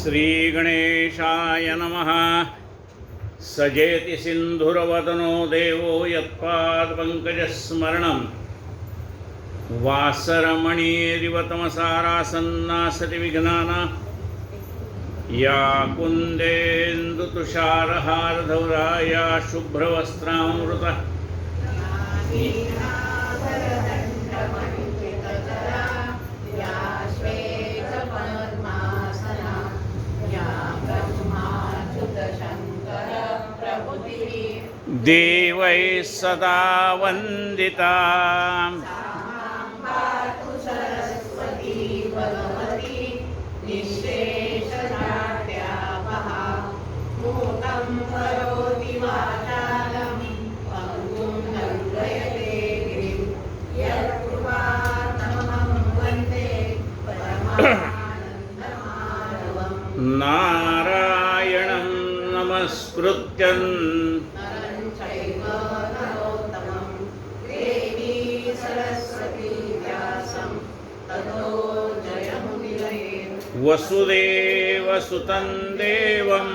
श्रीगणेशाय नमः। सजेति सिन्धुरवदनो देवो यत्पादपङ्कजस्मरणं वासरमणिरिव तमसारासन्नासति विघ्नाना या कुन्देन्दुतुषारहारधौरा या शुभ्रवस्त्रामृता देवै सदा वन्दिता नारायणं नमस्कृत्यं वसुदेवसुतं देवं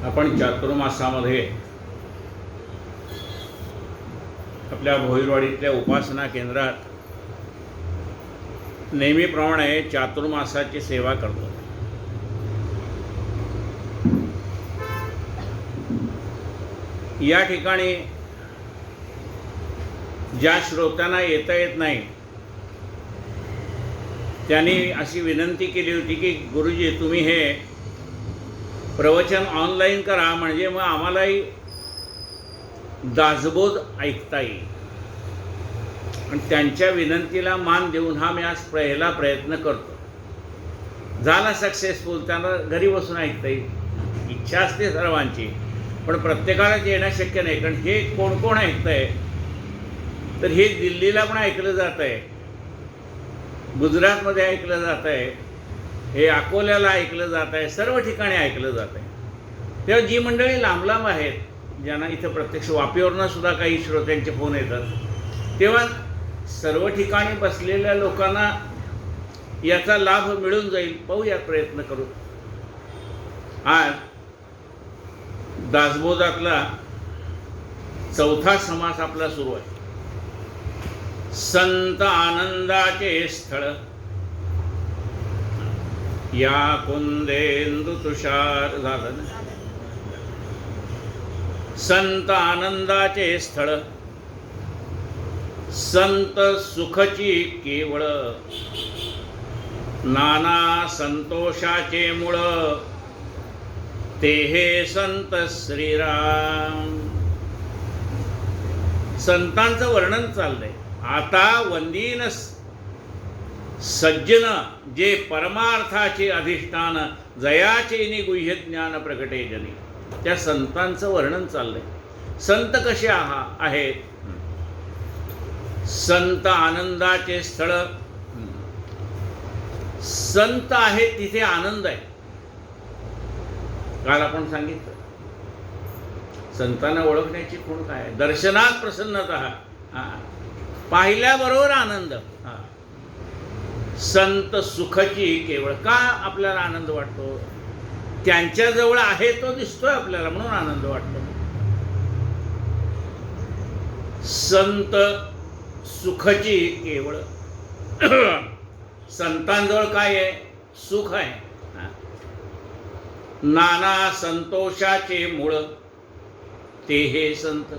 आपण चातुर्मासामध्ये आपल्या भोईरवाडीतल्या उपासना केंद्रात नेहमीप्रमाणे चातुर्मासाची सेवा करतो। या ठिकाणी ज्या श्रोत्यांना येता येत नाही त्यांनी अशी विनंती केली होती की गुरुजी तुम्ही हे प्रवचन ऑनलाईन करा, म्हणजे मग आम्हालाही दासबोध ऐकता येईल। आणि त्यांच्या विनंतीला मान देऊन हा मी आज पहिला प्रयत्न करतो। झाला सक्सेसफुल, त्यांना घरी बसून ऐकता येईल। इच्छा असते सर्वांची, पण प्रत्येकालाच येणं शक्य नाही। कारण हे कोण कोण ऐकतं आहे तर हे दिल्लीला पण ऐकलं जात आहे, गुजरातमध्ये ऐकलं जात आहे, हे अकोल्याला ऐकलं जात आहे, सर्व ठिकाणी ऐकलं जात आहे। तेव्हा जी मंडळी लांब लांब आहेत, ज्यांना इथं प्रत्यक्ष वापीवरनं सुद्धा काही श्रोत्यांचे फोन येतात, तेव्हा सर्व ठिकाणी बसलेल्या लोकांना याचा लाभ मिळून जाईल, पाहूया, प्रयत्न करू। आज दासबोधातला चौथा समास आपला सुरू आहे। संत आनंदाचे स्थळ या कुंदेंदु तुषार, झालं ना? संत आनंदाचे स्थळ, संत सुखची केवळ, नाना संतोषाचे मूळ, ते हे संत श्रीराम। संतांचं वर्णन चाललंय। आता वंदीन सज्जन जे परमार्थाचे अधिष्ठान, जयाचे गुह्य ज्ञान प्रगटे जनी, त्या संतांचं वर्णन चाललंय। संत कसे आहेत? संत आनंदाचे स्थळ, संत आहेत तिथे आनंद आहे। काल आपण सांगितलं संतांना ओळखण्याची खूण काय आहे? दर्शनात प्रसन्नता, पाहिल्याबरोबर आनंद। संत सुखची केवळ, का आपल्याला आनंद वाटतो? त्यांच्याजवळ आहे तो दिसतोय आपल्याला, म्हणून आनंद वाटतो। संत सुखची केवळ, संतांजवळ काय आहे? सुख आहे। नाना संतोषाचे मूळ, ते हे संत।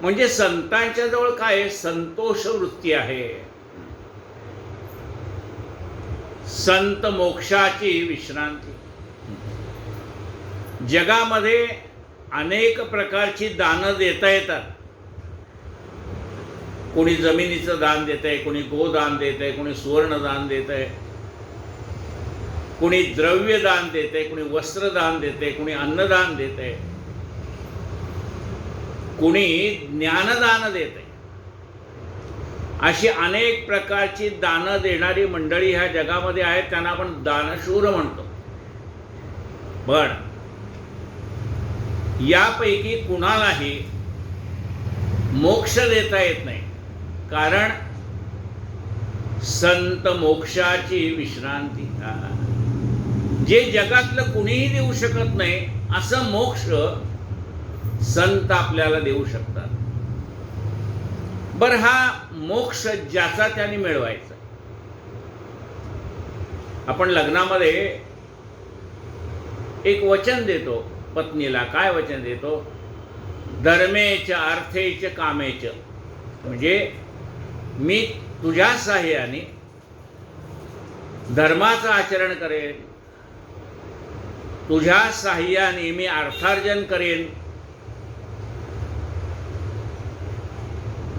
म्हणजे संतांच्या जवळ काय आहे? संतोष वृत्ती आहे। संत मोक्षाची विश्रांती। जगामध्ये अनेक प्रकारची दानं देता येतात, कोणी जमिनीचं दान देत आहे, कोणी गोदान देत आहे, कोणी सुवर्णदान देत आहे, कोणी द्रव्यदान देत आहे, कोणी वस्त्रदान देत आहे, कोणी अन्नदान देत आहे, कोणी ज्ञानदान देत आहे. अशी अनेक प्रकारची दानं देणारी मंडळी ह्या जगामध्ये आहेत. त्यांना आपण दानशूर म्हणतो. पण यापैकी कुणालाही मोक्ष देता येत नाही. कारण संत मोक्षाची विश्रांती, जे जगातलं कुणीही देऊ शकत नाही असं मोक्ष संत आपल्याला देऊ शकतात. बरं, हा मोक्ष ज्याचा त्याने मिळवायचा. आपण लग्नामध्ये एक वचन देतो पत्नीला. काय वचन देतो? धर्मेच अर्थेच कामेच. म्हणजे मी तुझ्या साह्याने धर्माचं आचरण करेन, तुझ्या साह्याने मी अर्थार्जन करेन.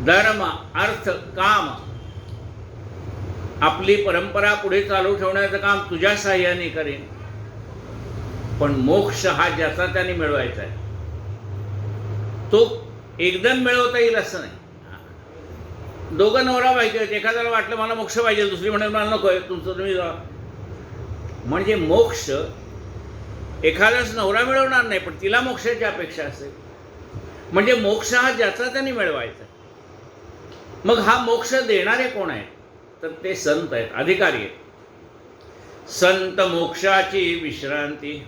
धर्म अर्थ काम, आपली परंपरा पुढे चालू ठेवण्याचं काम तुझ्या साह्याने करेन. पण मोक्ष हा ज्याचा त्याने मिळवायचा आहे. तो एकदम मिळवता येईल असं नाही. दोघं नवरा बायको आहेत. एखाद्याला वाटलं मला मोक्ष पाहिजे, दुसरी म्हणेल मला नको आहे, तुमचं तुम्ही जा. म्हणजे मोक्ष एखादाच नवरा मिळवणार नाही, पण तिला मोक्षाची अपेक्षा असेल. म्हणजे मोक्ष हा ज्याचा त्याने मिळवायचा. मग हा मोक्ष देणारे कोण आहेत? तर ते संत आहेत, अधिकारी आहेत. संत मोक्षाची विश्रांती,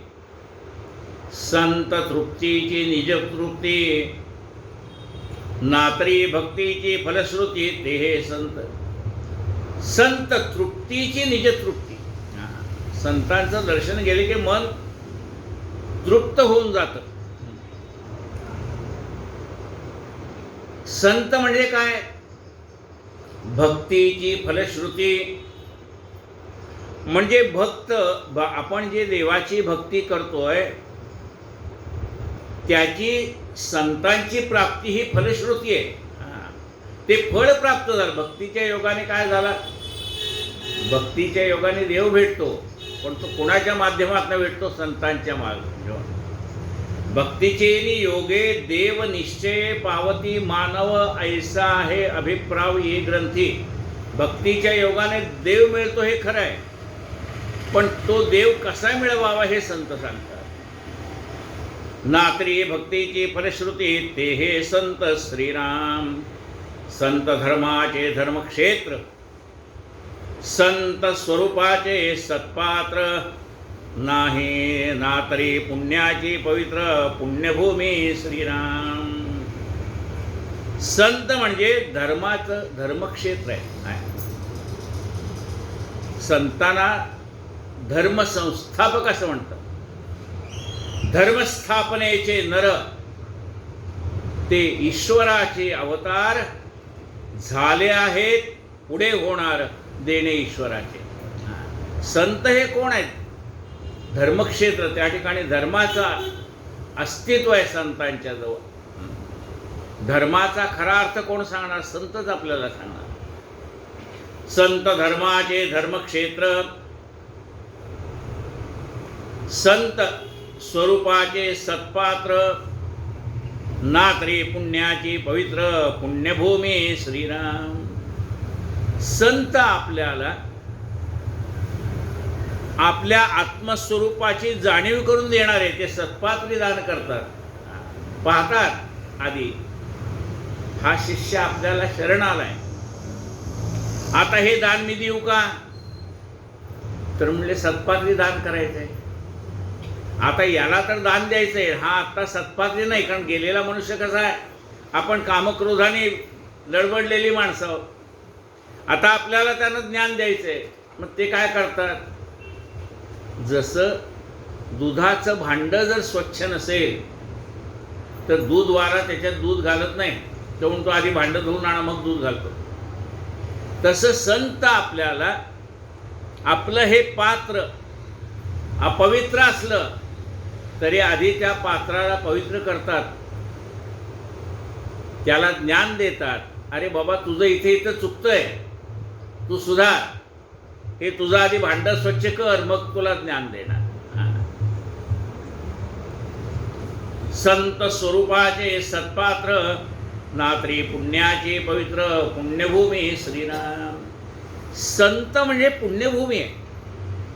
संत तृप्तीची निजतृप्ती, नात्री भक्तीची फलश्रुती, ते हे संत. संत तृप्तीची निजतृप्ती. संतांचं दर्शन गेले की मन तृप्त होऊन जातं. संत म्हणजे काय? भक्तीची फलश्रुती. म्हणजे भक्त, आपण जे देवाची भक्ती करतोय त्याची संतांची प्राप्ती ही फलश्रुती आहे. ते फळ प्राप्त झालं. भक्तीच्या योगाने काय झालं? भक्तीच्या योगाने देव भेटतो, पण तो कोणाच्या माध्यमातून भेटतो? संतांच्या माध्यमातून. भक्तीचे योगे देव निश्चय पावती मानव ऐसा आहे अभिप्राव ये ग्रंथी. भक्तीच्या योगाने देव मिळतो हे खरं आहे, पण तो देव कसा मिळवावा हे संत सांगतात. नात्री भक्तीची फलश्रुती, ते हे संत श्रीराम. संत धर्माचे धर्मक्षेत्र, संत स्वरूपाचे सत्पात्र. नाही नातरी पुण्याची पवित्र पुण्यभूमी श्रीराम. संत म्हणजे धर्माचं धर्मक्षेत्र आहे. संतांना धर्मसंस्थापक असं म्हणतात. धर्मस्थापनेचे नर, ते ईश्वराचे अवतार झाले आहेत, पुढे होणार देणे ईश्वराचे. संत हे कोण आहेत? धर्मक्षेत्र. त्या ठिकाणी धर्माचं अस्तित्व आहे संतांच्या जवळ. धर्माचा खरा अर्थ कोण सांगणार? संतच आपल्याला सांगणार. संत धर्माचे धर्मक्षेत्र, संत स्वरूपाचे सत्पात्र, नात्री पुण्याची पवित्र पुण्यभूमी श्रीराम. संत आपल्याला आपल्या आत्मस्वरूपाची जाणीव करून देणारे ते सत्पात्री दान करतात. पाहतात आधी हा शिष्य आपल्याला शरण आलाय, आता हे दान मी देऊ का? तर म्हणले सत्पात्री दान करायचंय. आता याला तर दान द्यायचंय, हा आता सत्पात्री नाही. कारण गेलेला मनुष्य कसा आहे, आपण कामक्रोधाने लडबडलेली माणसं. आता आपल्याला त्यांना ज्ञान द्यायचंय. मग ते काय करतात? जसं दुधाचं भांडं जर स्वच्छ नसेल तर दूधवाला त्याच्यात दूध घालत नाही, तो म्हणतो आधी भांडं धुवून आणा मग दूध घालतो. तसं संत आपल्याला आपलं हे पात्र अपवित्र असलं तरी आधी त्या पात्राला पवित्र करतात, त्याला ज्ञान देतात अरे बाबा तुझं इथे इथं चुकतंय, तू सुधार, हे तुझं आधी भांडं स्वच्छ कर, मग तुला ज्ञान देणार. संत स्वरूपाचे सत्पात्र, नात्री पुण्याचे पवित्र, पुण्यभूमी श्रीराम. संत म्हणजे पुण्यभूमी आहे.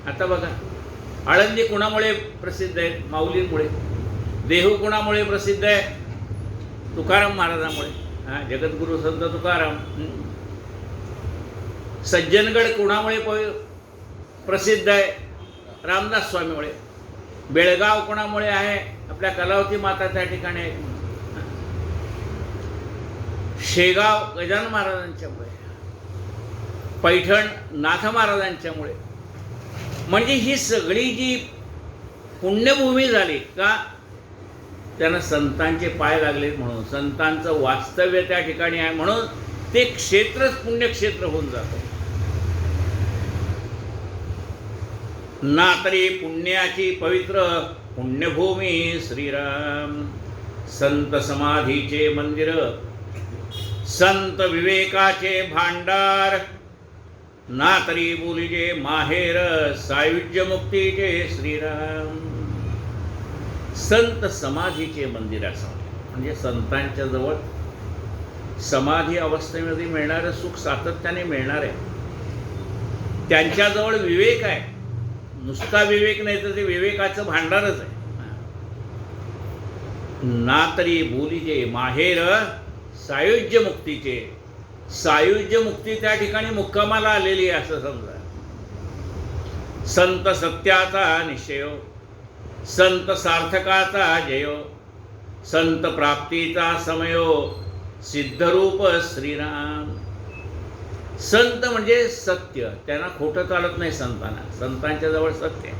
आता बघा, आळंदी कुणामुळे प्रसिद्ध आहे? माऊलींमुळे. देहू कुणामुळे प्रसिद्ध आहे? तुकाराम महाराजांमुळे. जगद्गुरु संत तुकाराम. सज्जनगड कुणामुळे प्रसिद्ध आहे? रामदास स्वामीमुळे. बेळगाव कोणामुळे आहे? आपल्या कलावती माता त्या ठिकाणी आहे. शेगाव गजानन महाराजांच्यामुळे. पैठण नाथ महाराजांच्यामुळे. म्हणजे ही सगळी जी पुण्यभूमी झाली का? त्यांना संतांचे पाय लागले म्हणून, संतांचं वास्तव्य त्या ठिकाणी आहे म्हणून ते क्षेत्रच पुण्यक्षेत्र होऊन जातं. नातरी पुण्याची पवित्र, पुण्यभूमी श्रीराम. संत समाधीचे मंदिर, संत विवेकाचे भांडार, नातरी बोलीचे माहेर, सायुज्य मुक्तीचे श्रीराम. संत समाधीचे मंदिर असं म्हणजे संतांच्या जवळ समाधी अवस्थेमध्ये मिळणारं सुख सातत्याने मिळणार आहे. त्यांच्याजवळ विवेक आहे, नुसता विवेक नाही तर ते विवेकाचं भांडारच आहे. नातरी बोलीचे माहेर, सायुज्य मुक्तीचे. सायुज्य मुक्ती त्या ठिकाणी मुक्कामाला आलेली आहे असं समजा. संत सत्याचा निश्चय, संत सार्थकाचा जयो, संत प्राप्तीचा समयो, सिद्धरूप श्रीराम. संत म्हणजे सत्य, त्यांना खोटं चालत नाही संतांना, संतांच्या जवळ सत्य.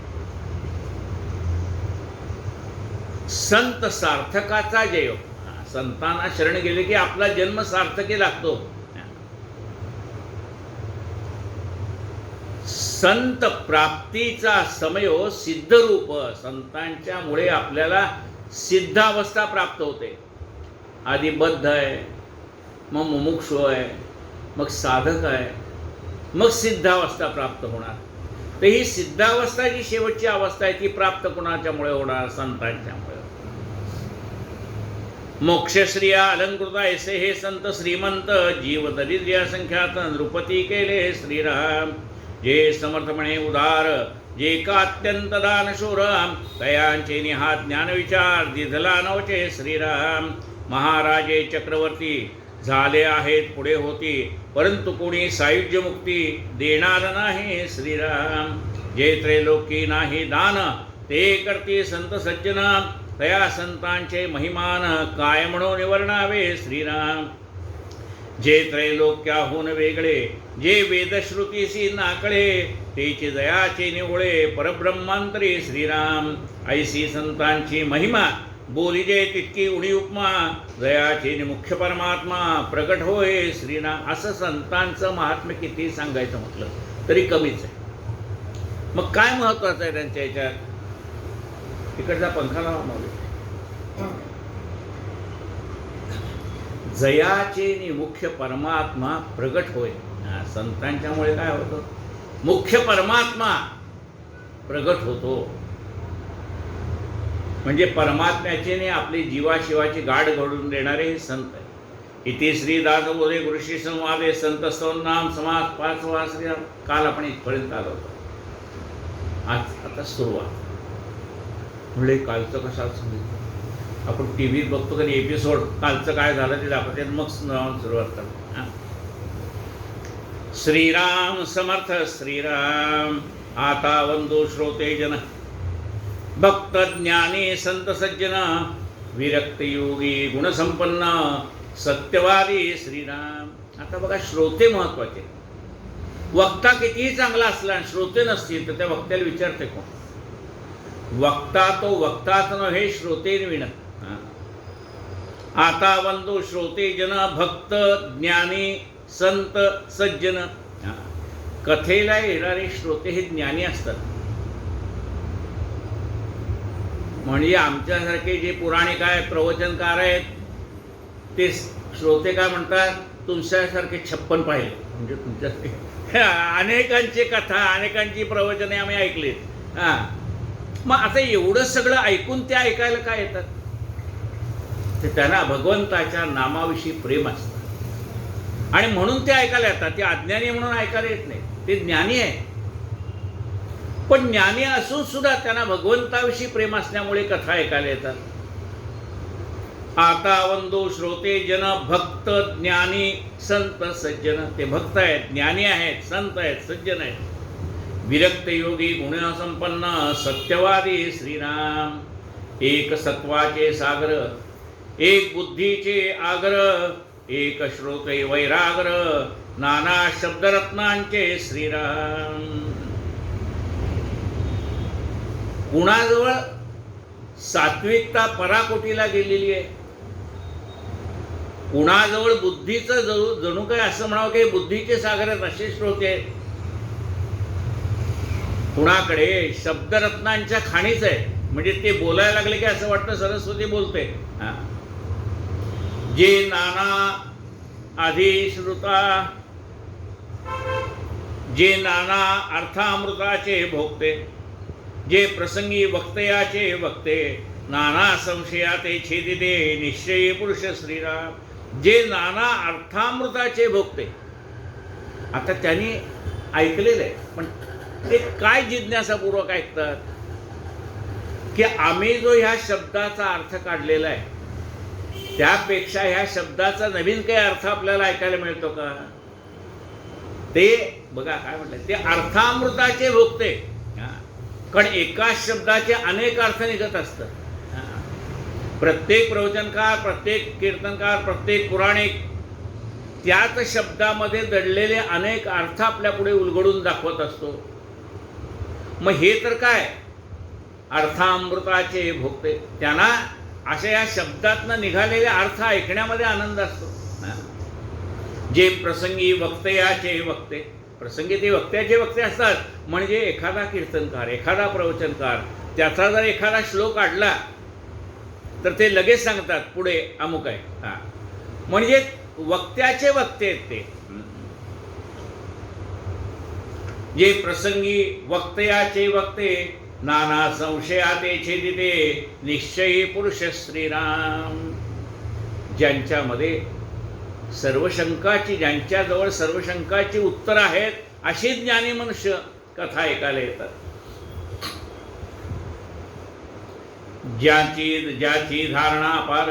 संत सार्थकाचा जयो, संतांना शरण गेले की आपला जन्म सार्थकी लागतो. संत प्राप्तीचा समयो, सिद्धरूप, संतांच्या मुळे आपल्याला सिद्ध अवस्था प्राप्त होते. आधी बद्ध आहे, मग मुमुक्षु आहे, मग साधक आहे, मग सिद्धावस्था प्राप्त होणार. तर ही सिद्धावस्था जी शेवटची अवस्था आहे ती प्राप्त कोणाच्यामुळे होणार? संतांच्यामुळे. मोक्षश्रिया अलंकृता ऐसे हे संत श्रीमंत, जीव दरिद्र्या संख्यात नृपती केले श्रीराम. जे समर्थपणे उदार, जे का अत्यंत दानशूर, तयांचे निहात ज्ञान विचार, दिधला नवचे श्रीराम. महाराजे चक्रवर्ती झाले आहेत पुढे होती, परंतु कोणी सायुज्य मुक्ती देणार नाही श्रीराम. जे त्रैलोकी नाही दान, ते करते संत सज्जन, तया संतांचे महिमान काय म्हणून वर्णावे श्रीराम. जे त्रैलोक्याहून वेगळे, जे वेदश्रुतीशी नाकळे, तेची दयाचे निवळे परब्रह्मांतरी श्रीराम. ऐसी संतांची महिमा, बोलिजे तितकी उडी उपमा, दयाचे मुख्य परमात्मा प्रकट होय श्रीराम. असं संतांचं महात्म्य किती सांगायचं म्हटलं तरी कमीच आहे. मग काय महत्वाचं आहे त्यांच्या याच्यात? इकडचा पंखा लावा मावली. जयाचे मुख्य परमात्मा प्रगट होय. संतांच्यामुळे काय होतं? मुख्य परमात्मा प्रगट होतो. म्हणजे परमात्म्याचे आपली जीवाशिवाची गाठ घडून देणारे हे संत आहे. इति श्री दासबोधे गुरुशी संवादे संत स्तवनाम समास 5वा श्रीराम. काल आपण इथपर्यंत आलो होतो. आज आता सुरुवात. म्हणजे कालचं कशाला सांगितलं? आपण टी व्हीत बघतो कधी एपिसोड, कालचं काय झालं ते दाखवते मग सुरुवात करतो. श्रीराम समर्थ श्रीराम. आता वंदो श्रोते जन, भक्त ज्ञानी संत सज्जन, विरक्त योगी गुणसंपन्न, सत्यवादी श्रीराम. आता बघा, श्रोते महत्वाचे. वक्ता कितीही चांगला असला आणि श्रोते नसतील तर त्या वक्त्याला विचारते कोण? वक्ता तो वक्ताच नव्हे, श्रोते विण. आता वंदो श्रोते जन, भक्त ज्ञानी संत सज्जन. कथेला येणारे श्रोते हे ज्ञानी असतात. म्हणजे आमच्यासारखे जे पुराणिक आहेत, प्रवचनकार आहेत, ते श्रोते काय म्हणतात? तुमच्यासारखे 56 पाहिले, म्हणजे तुमच्या अनेकांची कथा, अनेकांची प्रवचने आम्ही ऐकलीत. हां, मग आता एवढं सगळं ऐकून ते ऐकायला काय येतात? ते त्यांना भगवंताच्या नामाविषयी प्रेम असतं आणि म्हणून ते ऐकायला येतात. ते अज्ञानी म्हणून ऐकायला येत नाही, ते ज्ञानी आहे. पण ज्ञानी असून सुद्धा त्यांना भगवंताविषयी प्रेम असल्यामुळे कथा ऐकायला येतात. आता वंदो श्रोते जन भक्त ज्ञानी संत सज्जन. ते भक्त आहेत, ज्ञानी आहेत, संत आहेत, सज्जन आहेत. विरक्त योगी गुणसंपन्न सत्यवादी श्रीराम. एक सत्वाचे सागर, एक बुद्धीचे आगर, एक श्रोते वैरागर, नाना शब्दरत्नांचे श्रीराम. कुणाजवळ सात्विकता पराकोटीला गेलेली आहे, कुणाजवळ बुद्धीचं जणू काय असं म्हणावं की बुद्धीचे सागर आहेत असे श्रोते आहेत, कुणाकडे शब्दरत्नांच्या खाणीच आहे, म्हणजे ते बोलायला लागले की असं वाटतं सरस्वती बोलते. जे नाना अधिश्रुता, जे नाना अर्थामृताचे भोगते, जे प्रसंगी वक्तयाचे वक्ते, नाना संशयाते छेदिते निश्चयी पुरुष श्रीराम. जे नाना अर्थामृताचे भोगते. आता त्यांनी ऐकलेलं आहे, पण ते काय जिज्ञासापूर्वक ऐकतात की आम्ही जो ह्या शब्दाचा अर्थ काढलेला आहे त्यापेक्षा ह्या शब्दाचा नवीन काही अर्थ आपल्याला ऐकायला मिळतो का? ते बघा काय म्हटलं, ते अर्थामृताचे भोगते. कारण एकाच शब्दाचे अनेक अर्थ निघत असतात. प्रत्येक प्रवचनकार, प्रत्येक कीर्तनकार, प्रत्येक पुराणिक त्याच शब्दामध्ये दडलेले अनेक अर्थ आपल्या पुढे उलगडून दाखवत असतो. मग हे तर काय अर्थामृताचे भोगते, त्यांना अशा या शब्दातनं निघालेले अर्थ ऐकण्यामध्ये आनंद असतो. जे प्रसंगी वक्तयाचे वक्ते, प्रसंगी ते वक्त्याचे वक्ते असतात. म्हणजे एखादा कीर्तनकार, एखादा प्रवचनकार त्याचा जर एखादा श्लोक काढला तर ते लगेच सांगतात पुढे अमुक आहे. म्हणजे वक्त्याचे वक्ते आहेत ते. जे प्रसंगी वक्तयाचे वक्ते, नाना संशयाते छेदिते निश्चयी पुरुष श्रीराम. ज्यांच्यामध्ये सर्व शंकाची, ज्यांच्याजवळ सर्व शंकाची उत्तर आहेत अशी ज्ञानी मनुष्य कथा ऐकायला येतात. ज्याची धारणा अपार,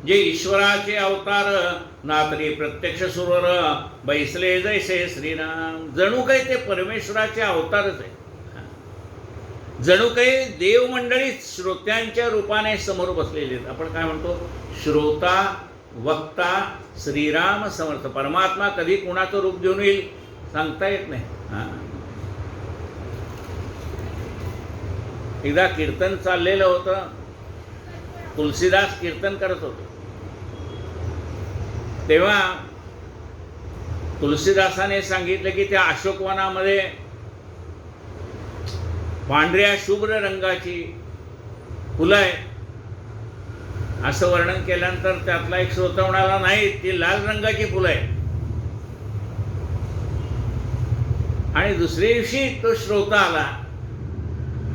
जे ईश्वराचे अवतार, नातरी प्रत्यक्ष सुरवर बैसले जैसे श्रीराम. जणू काही ते परमेश्वराचे अवतारच आहे. जणू काही देवमंडळीच श्रोत्यांच्या रूपाने समोर बसलेले आहेत. आपण काय म्हणतो, श्रोता वक्ता श्रीराम समर्थ. परमात्मा कधी कुणाचं रूप घेऊन येईल सांगता येत नाही. एकदा कीर्तन चाललेलं होतं, तुलसीदास कीर्तन करत होते. तेव्हा तुलसीदासाने सांगितलं की त्या अशोकवनामध्ये पांढऱ्या शुभ्र रंगाची फुलं आहे. असं वर्णन केल्यानंतर त्यातला एक श्रोता म्हणाला, नाही ती लाल रंगाची फुलं आहे. आणि दुसऱ्या दिवशी तो श्रोता आला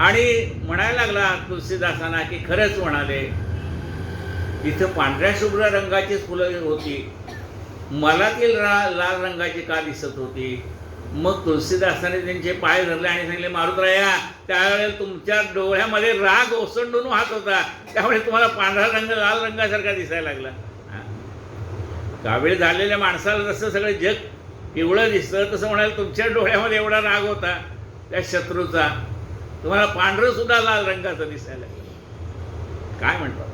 आणि म्हणायला लागला तुलसीदासांना की खरंच म्हणाले, इथं पांढऱ्या शुभ्र रंगाचीच फुलं होती, मला ती लाल रंगाची का दिसत होती? मग तुलसीदासाने त्यांचे पाय धरले आणि सांगितले, मारुतराया त्यावेळेला तुमच्या डोळ्यामध्ये राग ओसंडून वाहत होता, त्यामुळे तुम्हाला पांढरा रंग लाल रंगासारखा दिसायला लागला. कावीळ झालेल्या माणसाला जसं सगळं जग पिवळं दिसतं तसं म्हणाल तुमच्या डोळ्यामध्ये एवढा राग होता त्या शत्रूचा, तुम्हाला पांढरं सुद्धा लाल रंगाचं दिसायला लागलं. काय म्हणतो,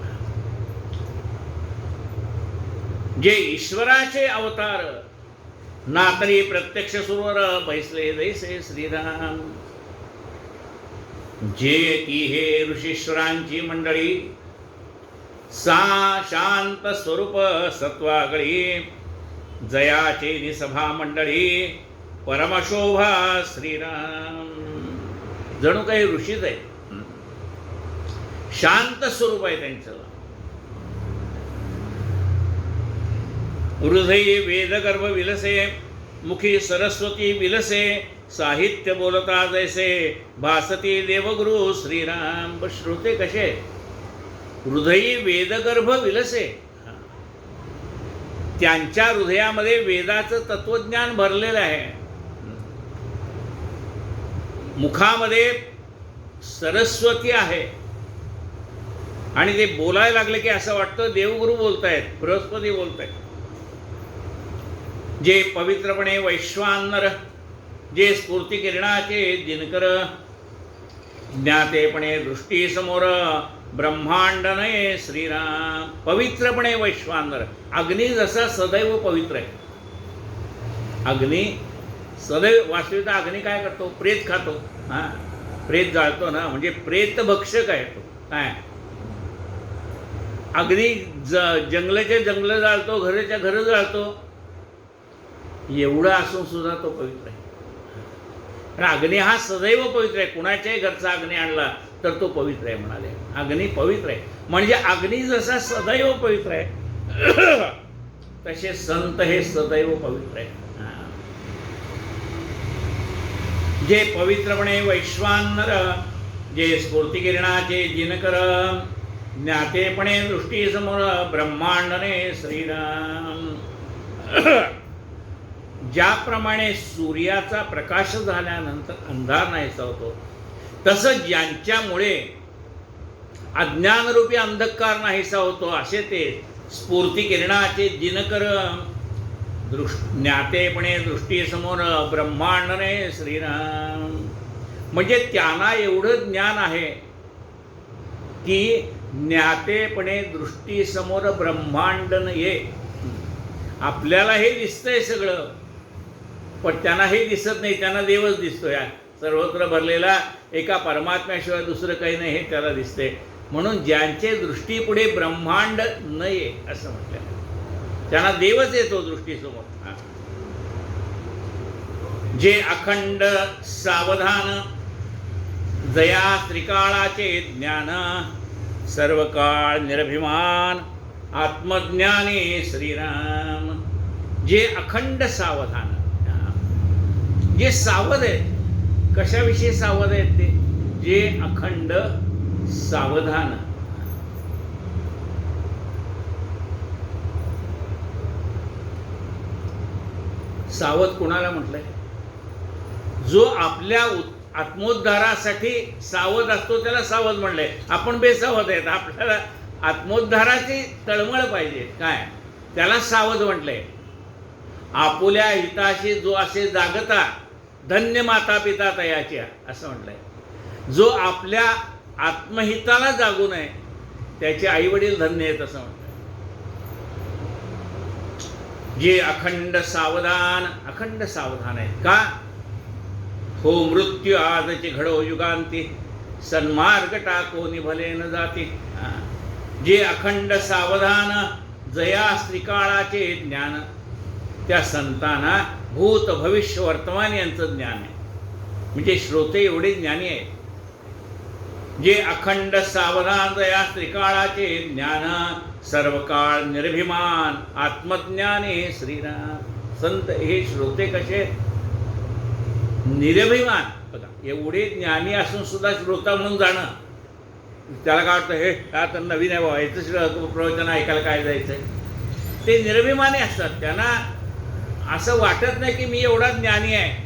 जे ईश्वराचे अवतार, नातरी प्रत्यक्ष सुरवर बैसले जैसे श्रीराम. जे की हे ऋषीश्वरांची मंडळी, सा शांत स्वरूप सत्वागळी, जयाचे निसभा मंडळी, परमशोभा श्रीराम. जणू काही ऋषीच आहे, शांत स्वरूप आहे त्यांचं. हृदयी वेदगर्भ विलसे, मुखी सरस्वती विलसे, साहित्य बोलता जैसे, भासती देवगुरु श्रीराम. श्रोते कसे? हृदयी वेदगर्भ विलसे, त्यांच्या हृदयामध्ये वेदाचं तत्वज्ञान भरलेलं आहे. मुखामध्ये सरस्वती आहे आणि ते बोलायला लागले की असं वाटतं देवगुरु बोलतायत, बृहस्पती बोलतायत. जे पवित्रपणे वैश्वानर, जे स्फूर्ती किरणाचे दिनकर, ज्ञातेपणे दृष्टी समोर ब्रह्मांड नये श्रीराम. पवित्रपणे वैश्वानर, अग्नी जसा सदैव पवित्र आहे. अग्नी सदैव, वास्तविकता अग्नी काय करतो? प्रेत खातो. हां, प्रेत जाळतो ना, म्हणजे प्रेत भक्षक आहे तो. काय अग्नी जंगलाचे जंगल जाळतो, घराच्या घर जाळतो, एवढं असून सुद्धा तो पवित्र आहे. कारण अग्नी हा सदैव पवित्र आहे. कुणाच्याही घरचा अग्नी आणला तर तो पवित्र आहे म्हणाले. अग्नी पवित्र आहे म्हणजे अग्नी जसा सदैव पवित्र आहे तसे संत हे सदैव पवित्र आहे. जे पवित्रपणे वैश्वानर, जे स्फूर्ती किरणाचे जिनकर, ज्ञातेपणे दृष्टी समोर ब्रह्मांडने श्रीराम. ज्याप्रमाणे सूर्याचा प्रकाश झाल्यानंतर अंधार नाहीसा होतो, तसं ज्यांच्यामुळे अज्ञानरूपी अंधकार नाहीसा होतो असे ते स्फूर्ती किरणाचे दिनकर, ज्ञातेपणे दृष्टीसमोर ब्रह्मांडने श्रीराम. म्हणजे त्यांना एवढं ज्ञान आहे की ज्ञातेपणे दृष्टीसमोर ब्रह्मांडन ये. आपल्याला हे दिसतंय सगळं, पण त्यांना हे दिसत नाही. त्यांना देवच दिसतोय सर्वत्र भरलेला, एका परमात्म्याशिवाय दुसरं काही नाही हे त्याला दिसते. म्हणून ज्यांचे दृष्टीपुढे ब्रह्मांड नये असं म्हटलं, त्यांना देवच येतो दृष्टीसमोर. जे अखंड सावधान, जया त्रिकाळाचे ज्ञान, सर्व काळ निरभिमान, आत्मज्ञानी श्रीराम. जे अखंड सावधान, जे सावध आहेत. कशाविषयी सावध आहेत ते? जे अखंड सावधान. सावध कोणाला म्हटलंय? जो आपल्या आत्मोद्धारासाठी सावध असतो त्याला सावध म्हणलंय. आपण बेसावध आहेत, आपल्याला आत्मोद्धाराची तळमळ पाहिजे, काय त्याला सावध म्हटलंय. आपुल्या हिताशी जो असे जागता, धन्य माता पिता तयाच्या असं म्हटलंय. जो आपल्या आत्महिताला जागू नये त्याचे आई वडील धन्य आहेत असं म्हटलंय. जे अखंड सावधान, अखंड सावधान आहेत का? हो मृत्यू आजचे घडो युगांती, सन्मार्ग टाको निभले न जाती. जे अखंड सावधान, जया त्रिकाळाचे ज्ञान, त्या संतांना भूत भविष्य वर्तमान यांचं ज्ञान आहे. म्हणजे श्रोते एवढे ज्ञानी आहेत. जे अखंड सावधान, जया त्रिकाळाचे ज्ञान, सर्व काळ निर्भिमान, आत्मज्ञानी श्रीराम. संत हे श्रोते कसे? निर्भिमान. बघा, एवढे ज्ञानी असून सुद्धा श्रोता म्हणून जाणं, त्याला काय वाटतं, हे आता नवीन आहे बाबा, याचं प्रवचन ऐकायला काय जायचंय. ते निर्भिमानी असतात. त्यांना असं वाटत नाही की मी एवढा ज्ञानी आहे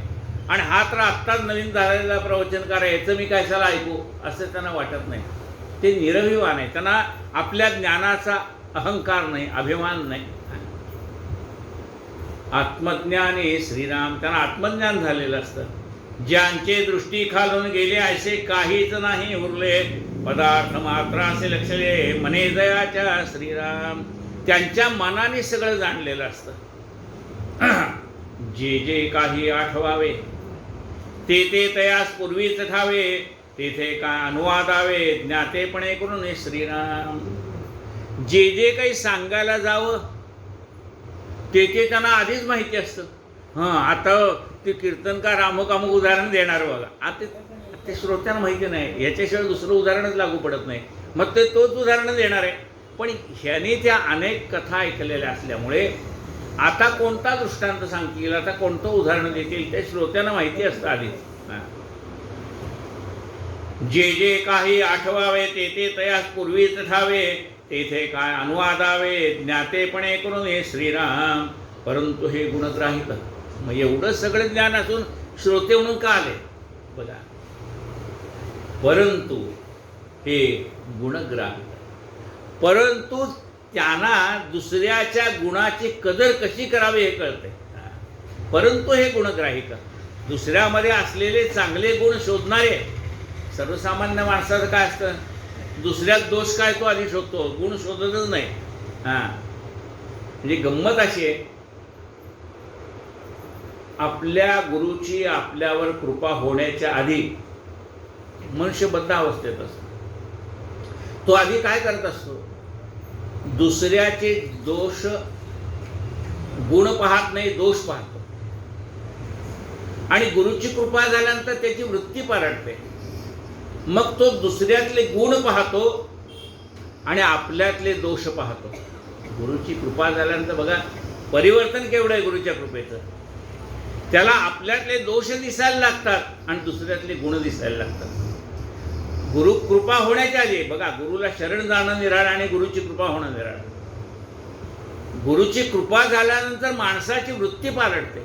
आणि हा तर आत्ताच नवीन झालेला प्रवचनकार आहे, याचं मी कशाला ऐकू, असं त्यांना वाटत नाही. ते निरभिमान आहे. त्यांना आपल्या ज्ञानाचा अहंकार नाही, अभिमान नाही. आत्मज्ञानी श्रीराम. त्यांना आत्मज्ञान झालेलं असतं. ज्यांचे दृष्टी खालून गेले असे काहीच नाही उरले, पदार्थ मात्र असे लक्षले, मने जयाच्या श्रीराम. त्यांच्या मनाने सगळं जाणलेलं असतं. जे जे काही आठवावे ते ते तयास पूर्वीच ठावे, तेथे काय अनुवादावे, ज्ञातेपणे करून श्रीराम. जे जे काही सांगायला जावं ते ते त्यांना आधीच माहिती असतं. आता ते कीर्तनकार अमुक अमुक उदाहरण देणार बघा, आता ते श्रोत्यांना माहिती नाही, याच्याशिवाय दुसरं उदाहरणच लागू पडत नाही. मग ते तोच उदाहरण देणार आहे. पण ह्याने त्या अनेक कथा ऐकलेल्या असल्यामुळे आता कोणता दृष्टांत सांगतील, आता कोणतं उदाहरण देतील ते श्रोत्यांना माहिती असतं आधीच. जे जे काही आठवावे ते ते तयास पूर्वीच ठावे, तेथे काय अनुवादावे ज्ञातेपणे करून हे श्रीराम. परंतु हे गुणग्राहिक. मग एवढं सगळं ज्ञान असून श्रोते म्हणून का आले बघा. परंतु हे गुणग्राहिक, परंतु त्यांना दुसऱ्याच्या गुणाची कदर कशी करावी हे कळते. परंतु हे गुणग्राहिक, दुसऱ्यामध्ये असलेले चांगले गुण शोधणारे. सर्वसामान्य माणसाचं काय असतं, दुसऱ्यात दोष काय तो आधी शोधतो, गुण शोधतच नाही. म्हणजे गंमत अशी आहे, आपल्या गुरुची आपल्यावर कृपा होण्याच्या आधी मनुष्य बद्ध अवस्थेत असतो. तो आधी काय करत असतो, दुसऱ्याचे दोष गुण पाहत नाही, दोष पाहतो. आणि गुरुची कृपा झाल्यानंतर त्याची वृत्ती पालटते. मग तो दुसऱ्यातले गुण पाहतो आणि आपल्यातले दोष पाहतो. गुरुची कृपा झाल्यानंतर बघा परिवर्तन केवढं आहे गुरुच्या कृपेचं. त्याला आपल्यातले दोष दिसायला लागतात आणि दुसऱ्यातले गुण दिसायला लागतात. गुरु कृपा होण्याच्या आधी बघा, गुरुला शरण जाणं निराळ आणि गुरुची कृपा होणं निराळ. गुरुची कृपा झाल्यानंतर माणसाची वृत्ती पालटते.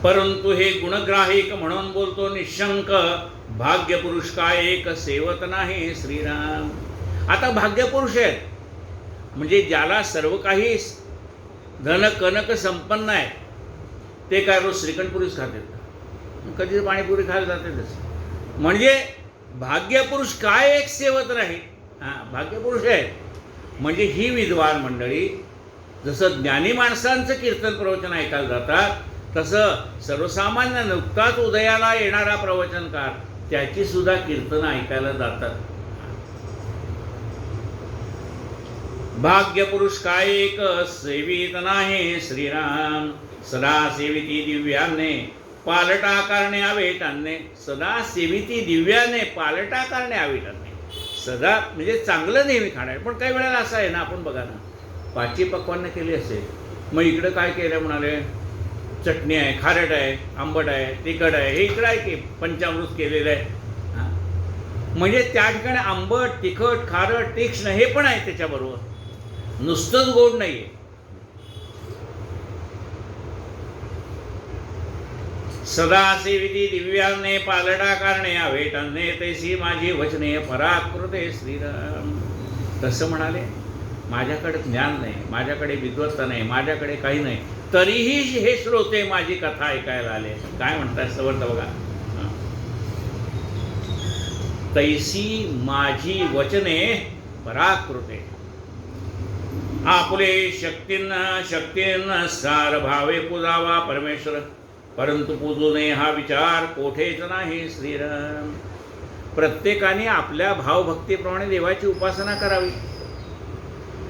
परंतु हे गुणग्राहिक म्हणून बोलतो निशंक, भाग्यपुरुष काय एक सेवत नाही श्रीराम. आता भाग्यपुरुष आहेत म्हणजे ज्याला सर्व काही धन कनक संपन्न आहे, ते काय रोज श्रीखंडपुरीच खातात, कधी पाणीपुरी खायला जातातच. म्हणजे भाग्यपुरुष काय एक सेवत नाही. भाग्यपुरुष आहे म्हणजे ही विद्वान मंडळी जसं ज्ञानी माणसांचं कीर्तन प्रवचन ऐकायला जातात, तसं सर्वसामान्य नुकताच उदयाला येणारा प्रवचनकार त्याची सुद्धा कीर्तन ऐकायला जातात. भाग्यपुरुष काय एक सेवित नाही श्रीराम. सदा सेविती दिव्याने पालटा करणे आवेटाने. सदा सेविती दिव्याने पालटा करणे आवेटाने. सदा म्हणजे चांगलं नेहमी खाणार. पण काही वेळेला असं आहे ना, आपण बघा ना, पाची पक्वान्न केली असेल, मग इकडं काय केलं म्हणाले, चटणी आहे, खारट आहे, आंबट आहे, तिखट आहे, हे इकडं आहे की पंचामृत केलेलं आहे. म्हणजे त्या ठिकाणी आंबट, तिखट, खारट, तीक्ष्ण हे पण आहे त्याच्याबरोबर, नुसतंच गोड नाही आहे. सदा सेविती दिव्याने पालटा करणे आवेटाने, तैसी माझी वचने पराकृते श्रीराम. तसं म्हणाले, माझ्याकडे ज्ञान नाही, माझ्याकडे विद्वत्ता नाही, माझ्याकडे काही नाही, तरीही हे श्रोते माझी कथा ऐकायला आले. काय म्हणतात समर्थ बघा, तैसी माझी वचने पराकृते. आपुले शक्तीन सार भावे पूजावा परमेश्वर, परंतु पूजू नये हा विचार कोठेच नाही श्रीराम. प्रत्येकाने आपल्या भावभक्तीप्रमाणे देवाची उपासना करावी.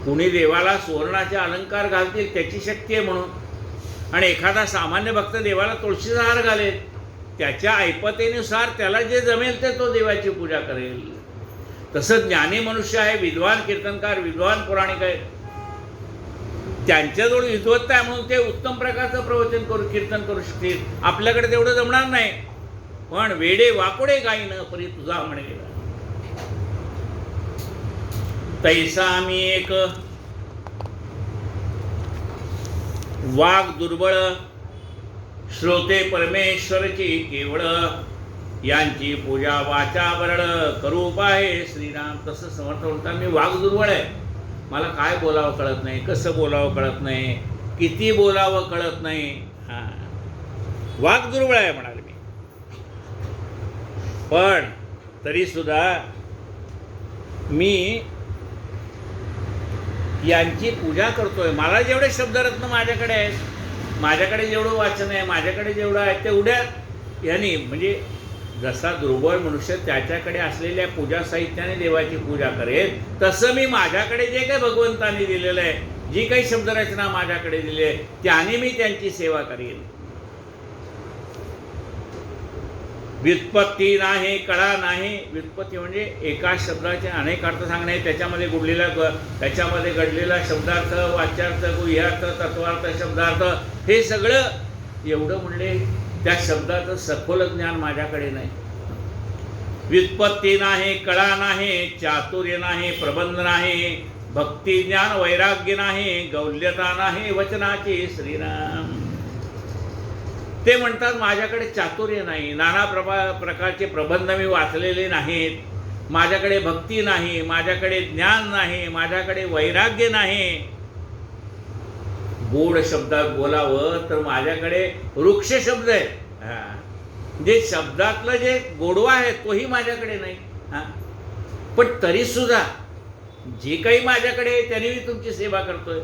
कुणी देवाला सुवर्णाचे अलंकार घालतील त्याची शक्ती आहे म्हणून, आणि एखादा सामान्य भक्त देवाला तुळशीचा हार घालेल, त्याच्या ऐपतेनुसार त्याला जे जमेल ते तो देवाची पूजा करेल. तसं ज्ञानी मनुष्य आहे, विद्वान कीर्तनकार, विद्वान पुराणिक आहे, त्यांच्याजवळ विद्वत्ता आहे म्हणून ते उत्तम प्रकारचं प्रवचन करू कीर्तन करू शकतील. आपल्याकडे तेवढं जमणार नाही. पण वेडे वाकोडे गाईन परी तुझा म्हणे गेला. तैसा मी एक वाघ दुर्बळ, श्रोते परमेश्वरची केवळ, यांची पूजा वाचा बरळ करू पाहे श्रीराम. तसं समर्थ म्हणतात, मी वाघ दुर्बळ आहे, मला काय बोलावं कळत नाही, कसं बोलावं कळत नाही, किती बोलावं कळत नाही. वाघ दुर्बळ आहे म्हणाले मी, पण तरीसुद्धा मी यांची पूजा करतोय. मला जेवढे शब्दरत्न माझ्याकडे आहेत, माझ्याकडे जेवढं वाचन आहे, माझ्याकडे जेवढं आहे तेवढ्या यांनी, म्हणजे जसा दुर्बळ मनुष्य त्याच्याकडे असलेल्या पूजा साहित्याने देवाची पूजा करेल, तसं मी माझ्याकडे जे काही भगवंतांनी दिलेलं आहे, जी काही शब्दरचना माझ्याकडे दिली आहे, त्याने मी त्यांची सेवा करेन. व्युत्पत्ती नाही, कळा नाही. व्युत्पत्ती म्हणजे एका शब्दाचे अनेक अर्थ सांगणे, त्याच्यामध्ये त्याच्यामध्ये घडलेला शब्दार्थ, वाच्यार्थ, गुह्यार्थ, तत्वार्थ, शब्दार्थ, हे सगळं एवढं म्हणले. त्या शब्दाचं सखोल ज्ञान माझ्याकडे नाही. व्युत्पत्ती नाही, कळा नाही, चातुर्य नाही, प्रबंध नाही, भक्ती ज्ञान वैराग्य नाही, गौल्यता नाही वचनाची. श्रीराम ते म्हणतात माझ्याकडे चातुर्य नाही, नाना प्रकारचे प्रबंध मी वाचलेले नाहीत, माझ्याकडे भक्ती नाही, माझ्याकडे ज्ञान नाही, माझ्याकडे वैराग्य नाही. गोड शब्दात बोलावं तर माझ्याकडे वृक्ष शब्द आहे, जे शब्दातलं जे गोडवा आहे तोही माझ्याकडे नाही. पण तरी सुद्धा जे काही माझ्याकडे त्याने मी तुमची सेवा करतोय.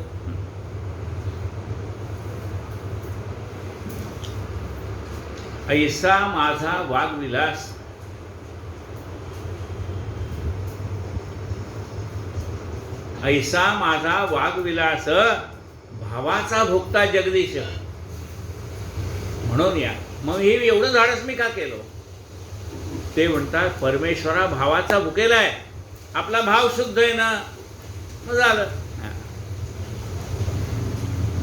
ऐसा माझा वागविलास, ऐसा माझा वागविलास, भावाचा भोगता जगदीश. म्हणून या मग हे एवढं धाडस मी का केलं? ते म्हणतात परमेश्वरा भावाचा भुकेला आहे, आपला भाव शुद्ध आहे ना, मग झालं.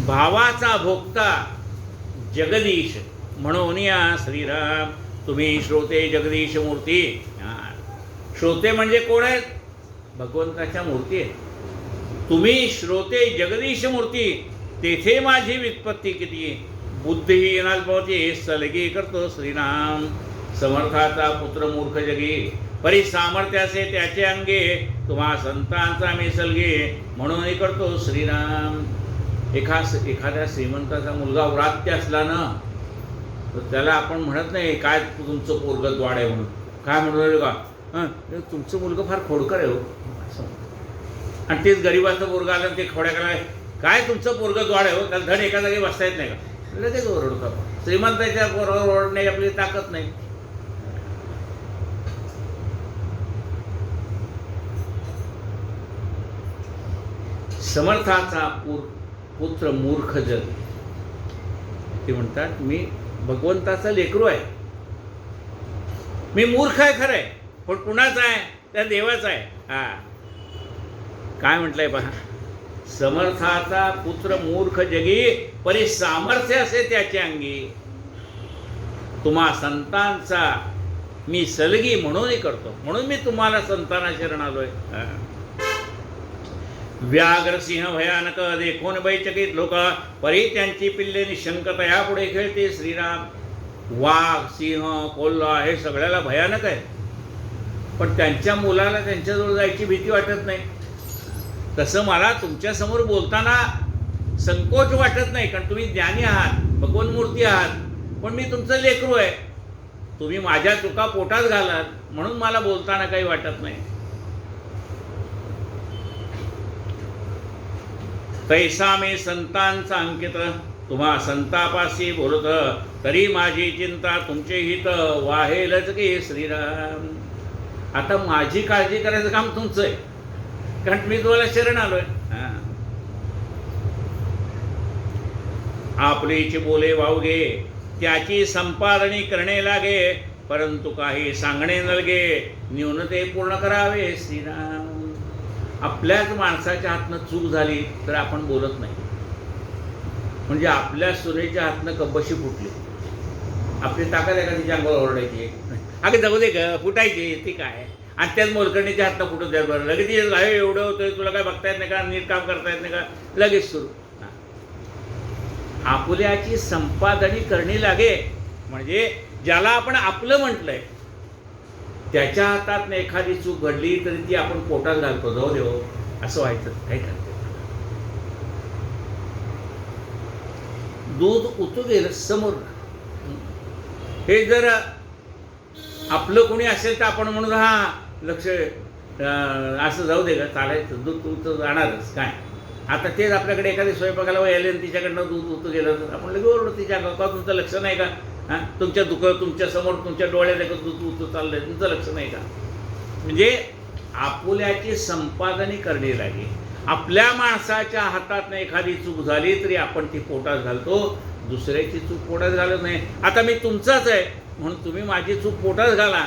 भावाचा भोगता जगदीश म्हणून या. श्रीराम तुम्ही श्रोते जगदीश मूर्ती. श्रोते म्हणजे कोण आहेत? भगवंताच्या मूर्ती आहेत. तुम्ही श्रोते जगदीश मूर्ती, तेथे माझी व्युत्पत्ती किती. बुद्धी अल्पवती सलगी करतो श्रीराम. समर्थाचा पुत्र मूर्ख जगी, परी सामर्थ्याचे त्याचे अंगे, तुम्हा संतांचा मी सलगी म्हणून करतो श्रीराम. एखाद्या श्रीमंताचा मुलगा व्रात्य असला ना, तर त्याला आपण म्हणत नाही काय तुमचं पोरगं द्वाड आहे म्हणून. काय म्हणून का तुमचं मुलगं फार खोडकर आहे हो असं. आणि तेच गरीबाचं पोरगं आलं ते खोड्या काय तुमचं पोरगं द्वाड आहे हो, त्याला धड एका जागी बसता येत नाही का, लगेच ओरडतो. श्रीमंताच्या पोरावर ओरडण्याची आपली ताकद नाही. समर्थाचा पुत्र मूर्ख जग. ते म्हणतात मी भगवंताचा लेकरू आहे, मी मूर्ख आहे खरं आहे, पण कुणाचा आहे? त्या देवाचा आहे. काय म्हटलंय पहा, समर्थाचा पुत्र मूर्ख जगी, परी सामर्थ्य असे त्याच्या अंगी, तुम्हा संतांचा मी सलगी म्हणूनही करतो. म्हणून मी तुम्हाला संताना शरण आलोय. व्याघ्र सिंह भयानक देखून बैचकित लोक, परी त्यांची पिल्ले निशंकतया पुढे खेळते. श्रीराम वाघ सिंह कोल्हा हे सगळ्याला भयानक आहे, पण त्यांच्या मुलाला त्यांच्याजवळ जायची भीती वाटत नाही. तसं मला तुमच्यासमोर बोलताना संकोच वाटत नाही, कारण तुम्ही ज्ञानी आहात, भगवान मूर्ती आहात, पण मी तुमचं लेकरू आहे. तुम्ही माझ्या चुका पोटात घालात म्हणून मला बोलताना काही वाटत नाही. तैसा मी संतांचा अंकित, तुम्हा संतापाशी बोलत, तरी माझी चिंता तुमचे हित वाहेलच की. श्रीराम आता माझी काळजी करायचं काम तुमचं आहे, कारण मी तुम्हाला शरण आलोय. आपलीच बोले वावगे, त्याची संपादनी करणे लागे, परंतु काही सांगणे नलगे, न्यूनते पूर्ण करावे. श्रीराम आपल्याच माणसाच्या हातनं चूक झाली तर आपण बोलत नाही, म्हणजे आपल्या सुनेच्या हातनं कब्बशी फुटली, आपली ताकद आहे का तिच्या अंगावर ओरडायची? अगं जाऊ दे ग, फुटायची ती काय, आणि त्याच मोलकर्णीच्या हातनं फुटत द्या बरं, लगेच एवढं होतंय, तुला काय बघता येत नाही का, नीट काम करता येत नाही का, लगेच सुरू. आपुल्याची संपादनी करणी लागे, म्हणजे ज्याला आपण आपलं म्हटलंय त्याच्या हातात एखादी चूक घडली तरी ती आपण पोटात घालतो, जाऊ देव असं व्हायचं काय का. दूध उतू गेलं समोर, हे जर आपलं कोणी असेल तर आपण म्हणून हा लक्ष असं जाऊ दे का, चालायचं, दूध उतू जाणारच काय. आता तेच आपल्याकडे एखादी स्वयंपाकाला यायला तिच्याकडनं दूध उतू गेलं तर आपण लगेच ओरडतो तिच्या का, तुमचं लक्ष नाही का, तुमच्या तुमच्या समोर तुमच्या डोळ्यात एक दूध उतू चाललंय, तुमचं लक्ष नाही का. म्हणजे आपुल्याची संपादनी करणे लागे. आपल्या माणसाच्या हातात एखादी चूक झाली तरी आपण ती पोटात घालतो, दुसऱ्याची चूक पोटात घालत नाही. आता मी तुमचाच आहे, म्हणून तुम्ही माझी चूक पोटात घाला.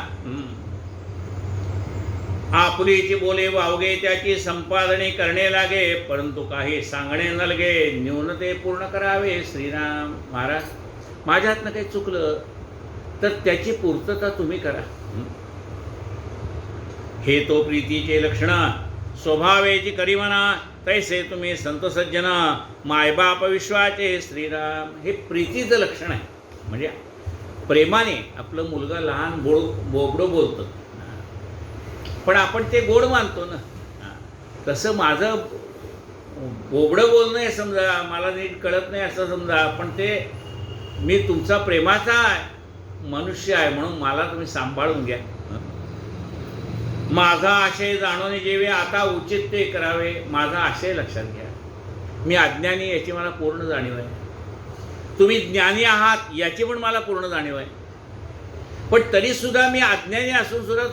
आपुलीची बोले वावगे त्याची संपादने करणे लागे, परंतु काही सांगणे नलगे न्यूनते पूर्ण करावे. श्रीराम महाराज, माझ्या हातनं काही चुकलं तर त्याची पूर्तता तुम्ही करा. हे तो प्रीतीचे लक्षण स्वभावेची करीमना, तैसे तुम्ही संत सज्जन मायबाप विश्वाचे. श्रीराम, हे प्रीतीचं लक्षण आहे. म्हणजे प्रेमाने आपलं मुलगा लहान बोबडं बोलतं, पण आपण ते गोड मानतो ना. तसं माझं बोबडं बोलणं आहे समजा, मला नीट कळत नाही असं समजा, पण ते मी तुमचा प्रेमाचा मनुष्य आहे म्हणून मला तुम्ही सांभाळून घ्या. माझा आशय जाणून जेवे आता उचित ते करावे. माझा आशय लक्षात घ्या, मी अज्ञानी याची मला पूर्ण जाणीव आहे, तुम्ही ज्ञानी आहात याची पण मला पूर्ण जाणीव आहे. पण तरीसुद्धा मी अज्ञानी असून सुद्धा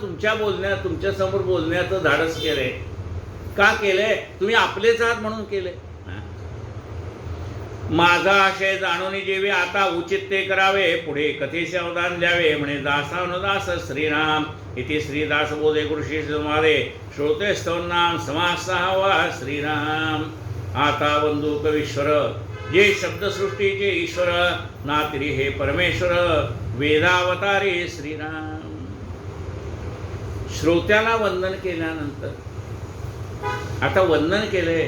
तुमच्यासमोर बोलण्याचं धाडस केलं आहे. का केलं आहे? तुम्ही आपलेच आहात म्हणून केलं आहे. माझा आशय जाणून जेवे आता उचित ते करावे, पुढे कथेचे अवदान द्यावे. म्हणे दासानुदास श्रीराम इथे श्रीदास बोधे कृषी संवादे श्रोते स्तवनाम समास 6वा. श्रीराम आता बंधू कवीश्वर जे शब्दसृष्टीचे ईश्वर, नातिरी हे परमेश्वर वेदावतारे. श्रीराम, श्रोत्याला वंदन केल्यानंतर आता वंदन केले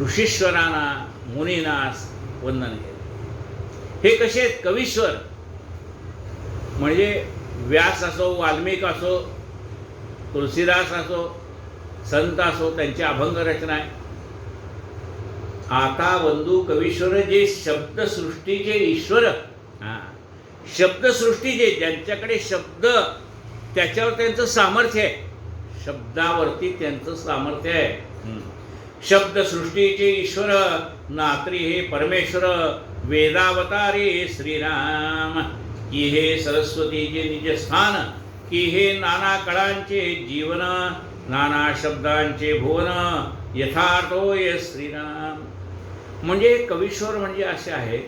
ऋषीश्वरांना, मुनीनास वंदन केले. हे कसे आहेत? कवीश्वर म्हणजे व्यास असो, वाल्मिक असो, तुलसीदास असो, संत असो, त्यांची अभंग रचना आहे. आता बंधू कवीश्वर जे शब्दसृष्टीचे ईश्वर, शब्दसृष्टीचे ज्यांच्याकडे शब्द, त्याच्यावर त्यांचं सामर्थ्य आहे, शब्दावरती त्यांचं सामर्थ्य आहे. शब्दसृष्टीचे ईश्वर नात्री हे परमेश्वर वेदावतारे. श्रीराम की हे सरस्वतीचे निजस्थान, की हे नाना कळांचे जीवन, नाना शब्दांचे भुवन यथार्थोय. श्रीराम म्हणजे कवीश्वर म्हणजे असे आहे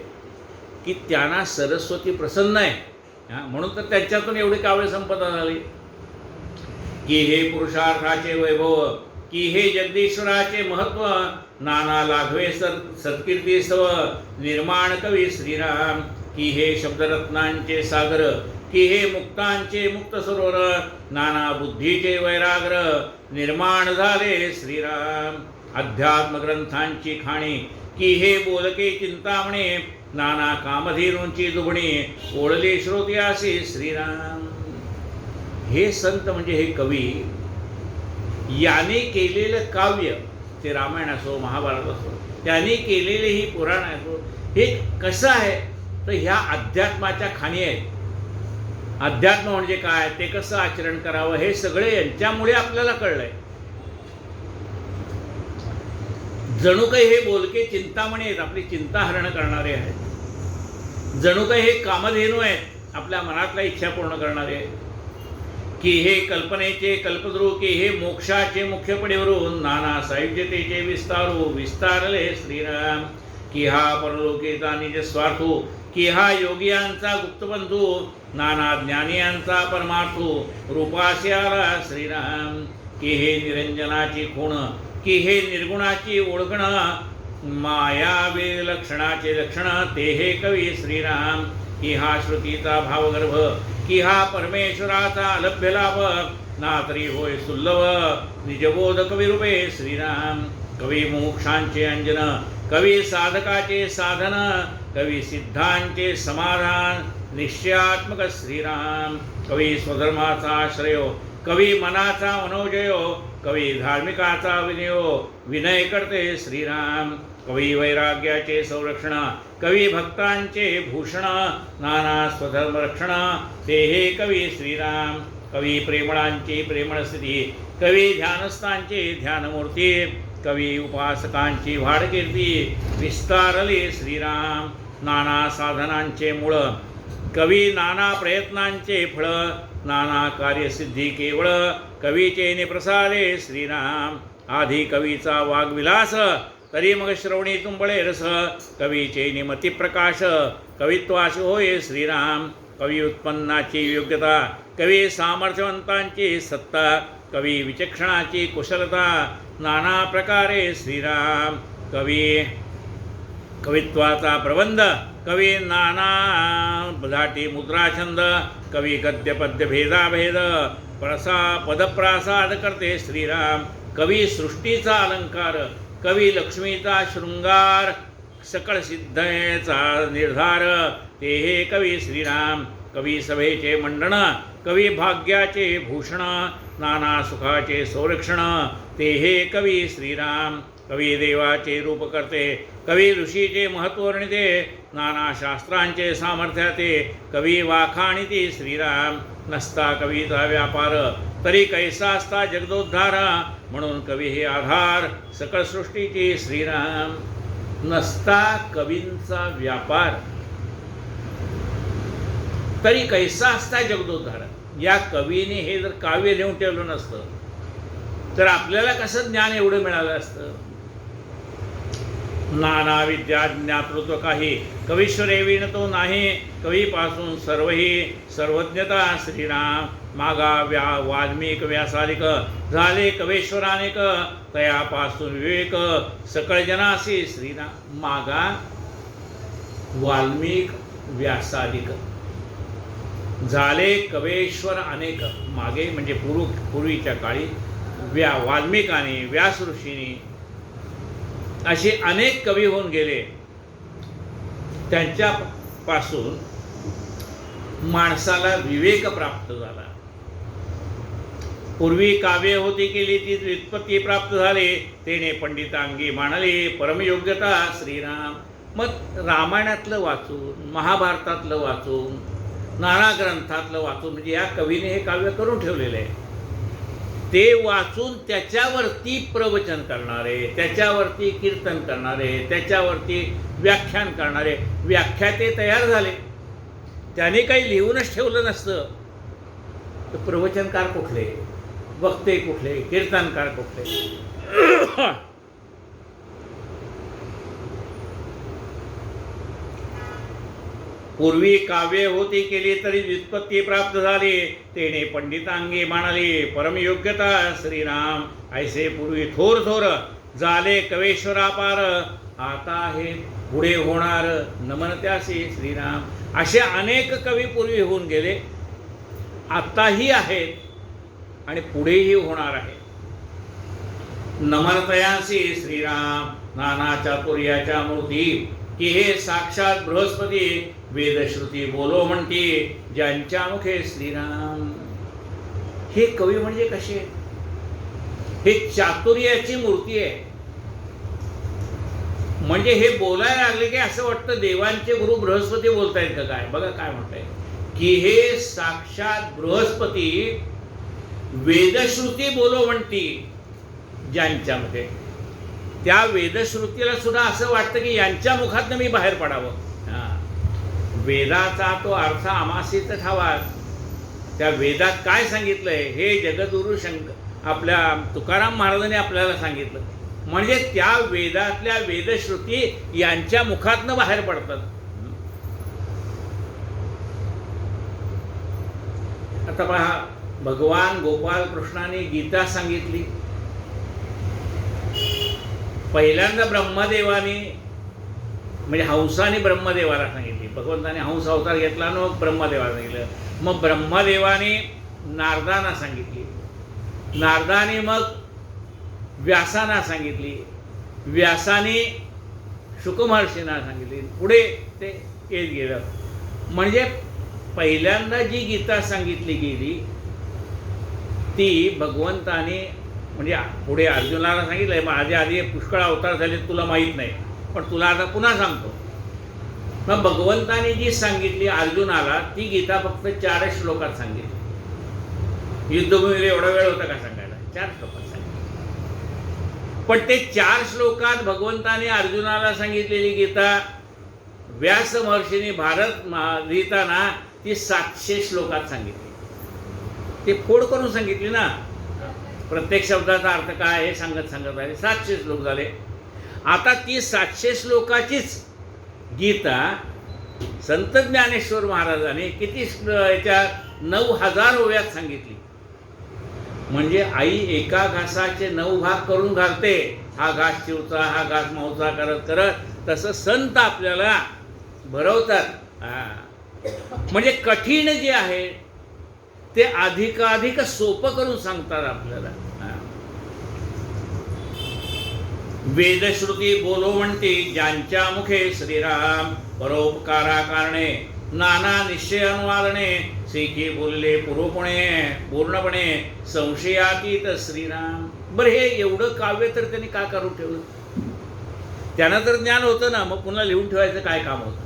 की त्यांना सरस्वती प्रसन्न आहे, म्हणून तर त्यांच्यातून एवढी काव्य संपदा झाली. की हे पुरुषार्थाचे वैभव, की हे जगदीश्वराचे महत्व, नाना लाघवे सत्कीर्ती स्तव निर्माण कवी. श्रीराम की हे शब्दरत्नांचे सागर, की हे मुक्तांचे मुक्त सरोवर, नाना बुद्धीचे वैराग्र निर्माण झाले. श्रीराम अध्यात्म ग्रंथांची खाणी, की हे बोलके चिंतामणे, नाना कामधेनूंची दुभणी ओढली श्रोत्यासी. श्रीराम हे संत म्हणजे हे कवी, याने केलेलं काव्य, ते रामायण असो, महाभारत असो, त्यांनी केलेले ही पुराण असो, हे कसं आहे तर ह्या अध्यात्माच्या खाणी आहेत. अध्यात्म म्हणजे काय, ते कसं आचरण करावं, हे सगळे यांच्यामुळे आपल्याला कळलंय. जणू काही हे बोलके चिंतामणी आहेत, आपली चिंता हरण करणारे आहेत. जणू काही हे कामधेनू आहेत, आपल्या मनातल्या इच्छा पूर्ण करणारे आहेत. की हे कल्पनेचे कल्पद्रू, की हे मोक्षाचे मुख्य पडेवरून, नाना सायुज्यतेचे विस्तारले. श्रीराम की हा परलोकेचा निज स्वार्थू, की हा योगियांचा गुप्तबंधू, नाना ज्ञानियांचा परमार्थू रूपाशी आला. श्रीराम की हे निरंजनाची खूण, की हे निर्गुणाची ओळखण, मायावे लक्षणाचे लक्षण ते हे कवी. श्रीराम की हा श्रुतीचा भावगर्भ, की हा परमेश्वराचा अलभ्य लाभ, नातरी होय सुल्लभ निजबोध कविरूपे. श्रीराम कवी मोक्षांचे अंजन, कवी साधकाचे साधन, कवी सिद्धांचे समाधान निश्चयात्मक. श्रीराम कवी स्वधर्माचा आश्रय, कवी मनाचा मनोजयो, कवी धार्मिकाचा विनय करते. श्रीराम कवी वैराग्याचे संरक्षण, कवी भक्तांचे भूषण, नाना स्वधर्म रक्षण ते हे कवी. श्रीराम कवी प्रेमळांची प्रेमळस्थिती, कवी ध्यानस्थांची ध्यानमूर्ती, कवी उपासकांची वाढकीर्ती विस्तारली. श्रीराम नाना साधनांचे मूळ, कवी नाना प्रयत्नांचे फळ, नाना कार्यसिद्धी केवळ कवीचे निप्रसादे. श्रीराम आधी कवीचा वाग्विलास, तरी मग श्रवणी तुंबळे रस, कवीचे निमती प्रकाश कवित्वास होय. श्रीराम कवी उत्पन्नाची योग्यता, कवी सामर्थ्यवंतांची सत्ता, कवी विचक्षणाची कुशलता, नाना प्रकारे श्रीराम. कवित्वाचा प्रबंध, कवी नाना धाटी मुद्राछंद, कवी गद्यपद्य भेदाभेद पदप्रासाद करते श्रीराम. कवी सृष्टीचा अलंकार, कवी लक्ष्मीचा शृंगार, सकळ सिद्धेचा निर्धार, ते हे कवी श्रीराम. कवी सभेचे मंडण, कवी भाग्याचे भूषण, नाना सुखाचे संरक्षण, ते हे कवी श्रीराम. कवी देवाचे रूप करते, कवी ऋषीचे महत्त्व वर्णिते, नाना शास्त्रांचे सामर्थ्याते, कवी वाखाणिती श्रीराम. नसता कवीचा व्यापार, तरी कैसा असता जगदोद्धार, म्हणून कवी हे आधार सकळ सृष्टीची श्रीराम. नसता कवींचा व्यापार, तरी कैसा असता जगदोद्धार. या कवीने हे जर काव्य लिहून ठेवलं नसतं तर आपल्याला कसं ज्ञान एवढं मिळालं असतं. नाना विद्या ज्ञातृत्व काही, कवीश्वरे विणतो नाही, कवीपासून सर्वही सर्वज्ञता श्रीराम. मागा वाल्मिक व्यासालिक, झाले कवेश्वरानेक, तयापासून विवेक सकळ जनासी श्रीराम. मागा वाल्मिक व्यासालिक, झाले कवेश्वर अनेक. मागे म्हणजे पूर्वीच्या काळी वाल्मिकाने, व्यास ऋषीने असे अनेक कवी होऊन गेले. त्यांच्यापासून माणसाला विवेक प्राप्त झाला. पूर्वी काव्य होती केली ती व्युत्पत्ती प्राप्त झाले, तेने पंडितांगी मानले परमयोग्यता श्रीराम. मग रामायणातलं वाचून, महाभारतातलं वाचून, नाना ग्रंथातलं वाचून, म्हणजे या कवीने हे काव्य करून ठेवलेलं आहे. ते वाचून त्याच्यावरती प्रवचन करणारे, त्याच्यावरती कीर्तन करणारे, त्याच्यावरती व्याख्यान करणारे व्याख्याते तयार झाले. त्याने काही लिहूनच ठेवलं नसतं तर प्रवचनकार कुठले, वक्ते कुठले, कीर्तनकार कुठले. पूर्वी काव्य होती केली तरी व्युत्पत्ती प्राप्त झाली, तेने पंडितांगी मानली परमयोग्यता श्रीराम. ऐसे पूर्वी थोर थोर झाले कवेश्वरापार, आता हे पुढे होणार नमन त्यासी श्रीराम. असे अनेक कवी पूर्वी होऊन गेले, आताही आहेत आणि पुढेही होणार आहे. नमनतयासी श्रीराम. नाना चातुर्याच्या मूर्ती, की हे साक्षात बृहस्पती, वेदश्रुती बोलो म्हणते ज्यांच्या मुखे श्रीराम. हे कवी म्हणजे कसे, हे चातुर्याची मूर्ती आहे. म्हणजे हे बोलायला लागले की असं वाटतं देवांचे गुरु बृहस्पती बोलतायत का काय. बघा काय म्हणताय, की हे साक्षात बृहस्पती, वेदश्रुती बोलो म्हणती ज्यांच्या मुखे. त्या वेदश्रुतीला सुद्धा असं वाटतं की यांच्या मुखातनं मी बाहेर पडावं. वेदाचा तो अर्थ आमासित ठावा. त्या वेदात काय सांगितलंय हे जगद्गुरु आपल्या तुकाराम महाराजांनी आपल्याला सांगितलं. म्हणजे त्या वेदातल्या वेदश्रुती यांच्या मुखातनं बाहेर पडतात. आता पहा, भगवान गोपाल कृष्णाने गीता सांगितली. पहिल्यांदा ब्रह्मदेवाने म्हणजे हंसाने ब्रह्मदेवाला सांगितली. भगवंताने हंस अवतार घेतला आणि मग ब्रह्मदेवाला सांगितलं. मग ब्रह्मदेवाने नारदांना सांगितली, नारदाने मग व्यासांना सांगितली, व्यासाने शुकमहर्षींना सांगितली. पुढे ते येत गेलं. म्हणजे पहिल्यांदा जी गीता सांगितली गेली ती भगवंताने म्हणजे पुढे अर्जुनाला सांगितलंय. माझ्या आधी पुष्कळ अवतार झाले तुला माहीत नाही, पण तुला आता पुन्हा सांगतो. मग भगवंताने जी सांगितली अर्जुनाला ती गीता फक्त 4 श्लोकात सांगितली. युद्धभूमीला एवढा वेळ होता का सांगायला? 4 श्लोकात सांगितली. पण ते 4 श्लोकात भगवंताने अर्जुनाला सांगितलेली गीता व्यास महर्षीने भारत लिहिताना ती 700 श्लोकात सांगितली. ते फोड करून सांगितली ना. प्रत्येक शब्दाचा अर्थ काय हे सांगत सांगत आले. 700 श्लोक झाले. आता ती 700 श्लोकाचीच गीता संत ज्ञानेश्वर महाराजांनी किती याच्या 9000 ओव्यात सांगितली. म्हणजे आई एका घासाचे 9 भाग करून घालते. हा घास चिवचा, हा घास मावचा करत करत तसं संत आपल्याला भरवतात. म्हणजे कठीण जे आहे ते अधिकाधिक सोपं करून सांगतात आपल्याला. वेदश्रुती बोलो म्हणते ज्यांच्या मुखे श्रीराम, परोपकारा कारणे नाना निश्चय अनुवादने, सेके बोलले पूर्णपणे संशयातीत श्रीराम. बरं, हे एवढं काव्य तर त्यांनी का करून ठेवलं? त्यांना तर ज्ञान होतं ना, मग पुन्हा लिहून ठेवायचं काय काम होतं?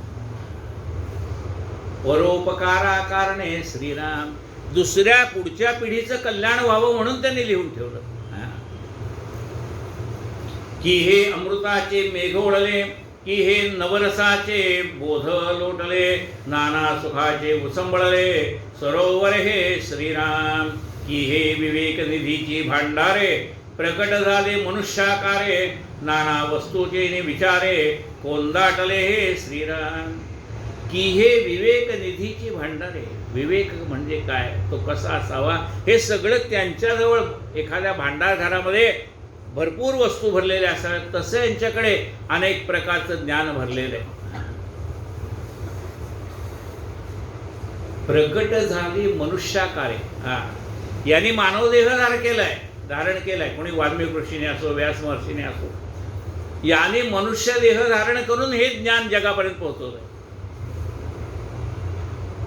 परोपकारा कारणे श्रीराम, दुसऱ्या पुढच्या पिढीचं कल्याण व्हावं म्हणून त्यांनी लिहून ठेवलं. की हे अमृताचे मेघ ओढले, की हे नवरसाचे बोध लोटले, नाना सुखाचे उसंबळले सरोवर हे श्रीराम. की हे विवेक निधीची भांडारे, प्रकट झाले मनुष्याकारे, नाना वस्तूचे विचारे कोंदाटले हे श्रीराम. की हे विवेक निधीची भांडारे, विवेक म्हणजे काय, तो कसा असावा, हे सगळं त्यांच्याजवळ एखाद्या भांडारघरामध्ये भरपूर वस्तू भरलेल्या असाव्यात, तसं यांच्याकडे अनेक प्रकारचं ज्ञान भरलेलं आहे. प्रकट झाली मनुष्याकारे, यांनी मानवदेह धारण केलाय. कोणी वाल्मिक ऋषीने असो, व्यास महर्षीने असो, यांनी मनुष्य देह धारण करून हे ज्ञान जगापर्यंत पोहोचवलंय.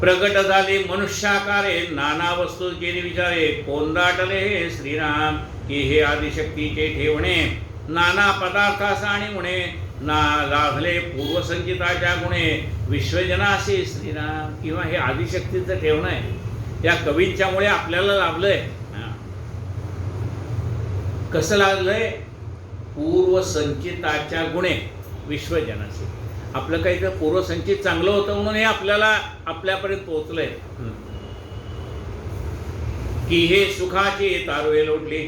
प्रकट झाले मनुष्याकारे, नाना वस्तूचे विचारे कोंदाटले हे श्रीराम. की हे आदिशक्तीचे ठेवणे, नाना पदार्थास आणि मुणे, ना लाभले पूर्वसंचिताच्या गुणे, विश्वजनाशी श्रीराम. किंवा हे आदिशक्तीचं ठेवणं आहे, या कवींच्यामुळे आपल्याला लाभलंय. कसं लागलंय? पूर्वसंचिताच्या गुणे विश्वजनाशी. आपलं काही तर पूर्वसंचित चांगलं होतं म्हणून हे आपल्याला आपल्यापर्यंत पोहोचलंय. की हे सुखाचे तारवे लोटले,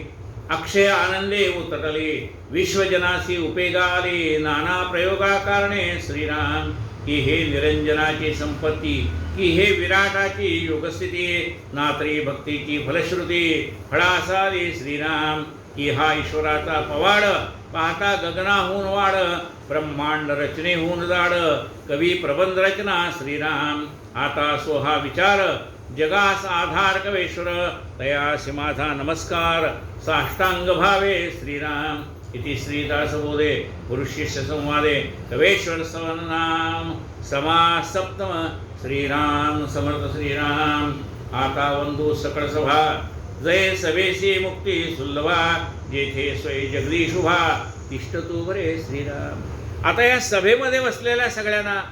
अक्षय आनंदे उतरले, विश्वजनासी उपेगाले, नाना प्रयोगा कारणे श्रीराम. की हे निरंजनाची संपत्ती, की हे विराटाची योगस्थिती, नात्री भक्तीची फलश्रुती फळासारी श्रीराम. की हा ईश्वराचा पवाड, पाहता गगनाहून वाढ, ब्रह्मांड रचनेहून जाड, कवी प्रबंध रचना श्रीराम. आता सोहा विचार, जगास आधार कवेश्वर, तयासी माझा नमस्कार, साष्टांग भावे श्रीराम. इति श्रीदासबोधे गुरुशिष्य संवादे कवेश्वर सवनाम समास सप्तम. श्रीराम समर्थ श्रीराम. आता वंदू सकळ सभा, जय सवेसी मुक्ती सुलभा, जेथे स्वय जगदीश उभा, तिष्ठ तू बरे श्रीराम. आता या सभेमध्ये बसलेल्या सगळ्यांना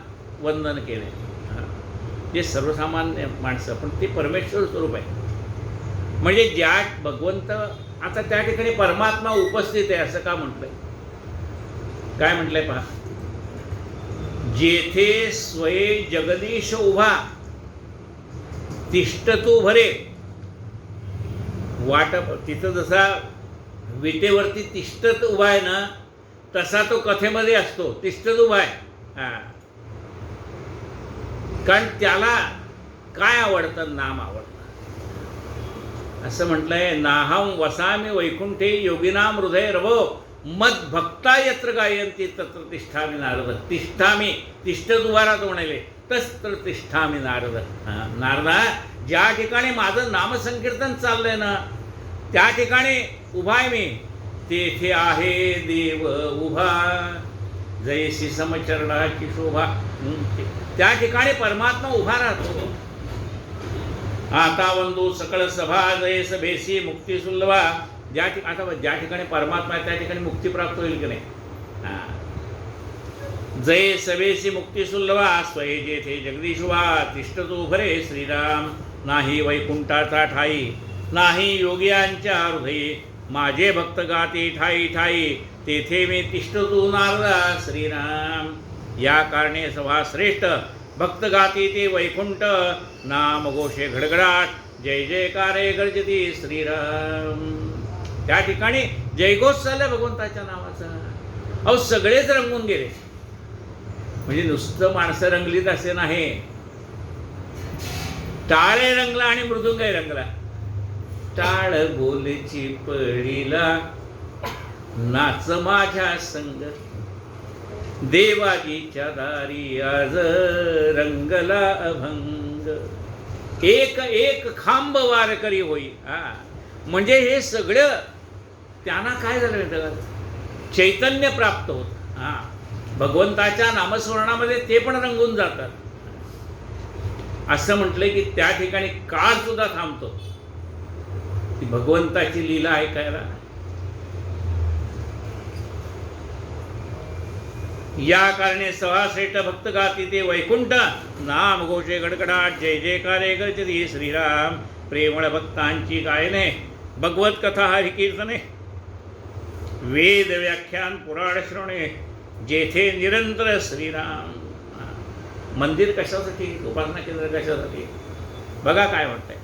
वंदन केले. जे सर्वसामान्य माणसं, पण ते परमेश्वर स्वरूप आहे. म्हणजे ज्या भगवंत, आता त्या ठिकाणी परमात्मा उपस्थित आहे असं का म्हटलंय? काय म्हटलंय पहा, जेथे स्वय जगदीश उभा, तिष्ठ तू भरे. तिथं जसा विटेवरती तिष्ठत उभा आहे ना, तसा तो कथेमध्ये असतो, तिष्ठत उभा आहे. कारण त्याला काय आवडतं? नाम आवडतं. असं म्हटलंय, नाहम वसामी वैकुंठे योगिनाम हृदय रवो, मद भक्ता यत्र गायंती तत्र तिष्ठामी नारद. तिष्ठामी, तिष्ठत उभा राहतो म्हणाले, तत्र तिष्ठामी नारद. नारदा, ज्या ठिकाणी माझं नामसंकीर्तन चाललंय ना, त्या ठिकाणी उभा आहे मी. तेथे आहे देव उभा, जैसी समचरणाची शोभा. त्या ठिकाणी परमात्मा उभा राहतो. आता वंदू सकळ सभा, जय सभेसी मुक्ती सुलभा. आता ज्या ठिकाणी परमात्मा आहे त्या ठिकाणी मुक्ती प्राप्त होईल की नाही? जय सभेसी मुक्ती सुलभा, स्वय जेथे जगदीशुभा, तिष्ठ तू भरे श्रीराम. नाही वैकुंठाचा ठाई, नाही योगियांच्या हृदयी, माझे भक्त गाती ठाई ठाई, तेथे मी तिष्ठ तू नारदा श्रीराम. या कारणे सभा श्रेष्ठ, भक्त गाती ते वैकुंठ, नाम घोषे घडघडाट, जय जयकारे गर्जती श्रीराम. त्या ठिकाणी जयघोष चालला भगवंताच्या नावाचा. अहो सगळेच रंगून गेले. म्हणजे नुसतं माणसं रंगलीत असे नाही, टाळे रंगला आणि मृदुंगही रंगला. टाळ बोलची पळीला नाच माझ्या संग, देवाजीच्या दारी आज रंगला अभंग. एक एक खांब वारकरी होई. म्हणजे हे सगळं त्यांना काय झालं, चैतन्य प्राप्त होत. भगवंताच्या नामस्मरणामध्ये ते पण रंगून जातात. असं म्हटलंय की त्या ठिकाणी काळ सुद्धा थांबतो ती भगवंताची लीला ऐकायला. या कारणे सहासेट भक्त गाती ते वैकुंठ, नाम घोषे गडगडाट जय जयकारे गरजती श्रीराम. प्रेमळ भक्तांची गायने भगवत कथा हरी कीर्तने, वेद व्याख्यान पुराण श्रवणे जेथे निरंतर श्रीराम. मंदिर कशासाठी, उपासना केंद्र कशासाठी, बघा काय म्हणताय.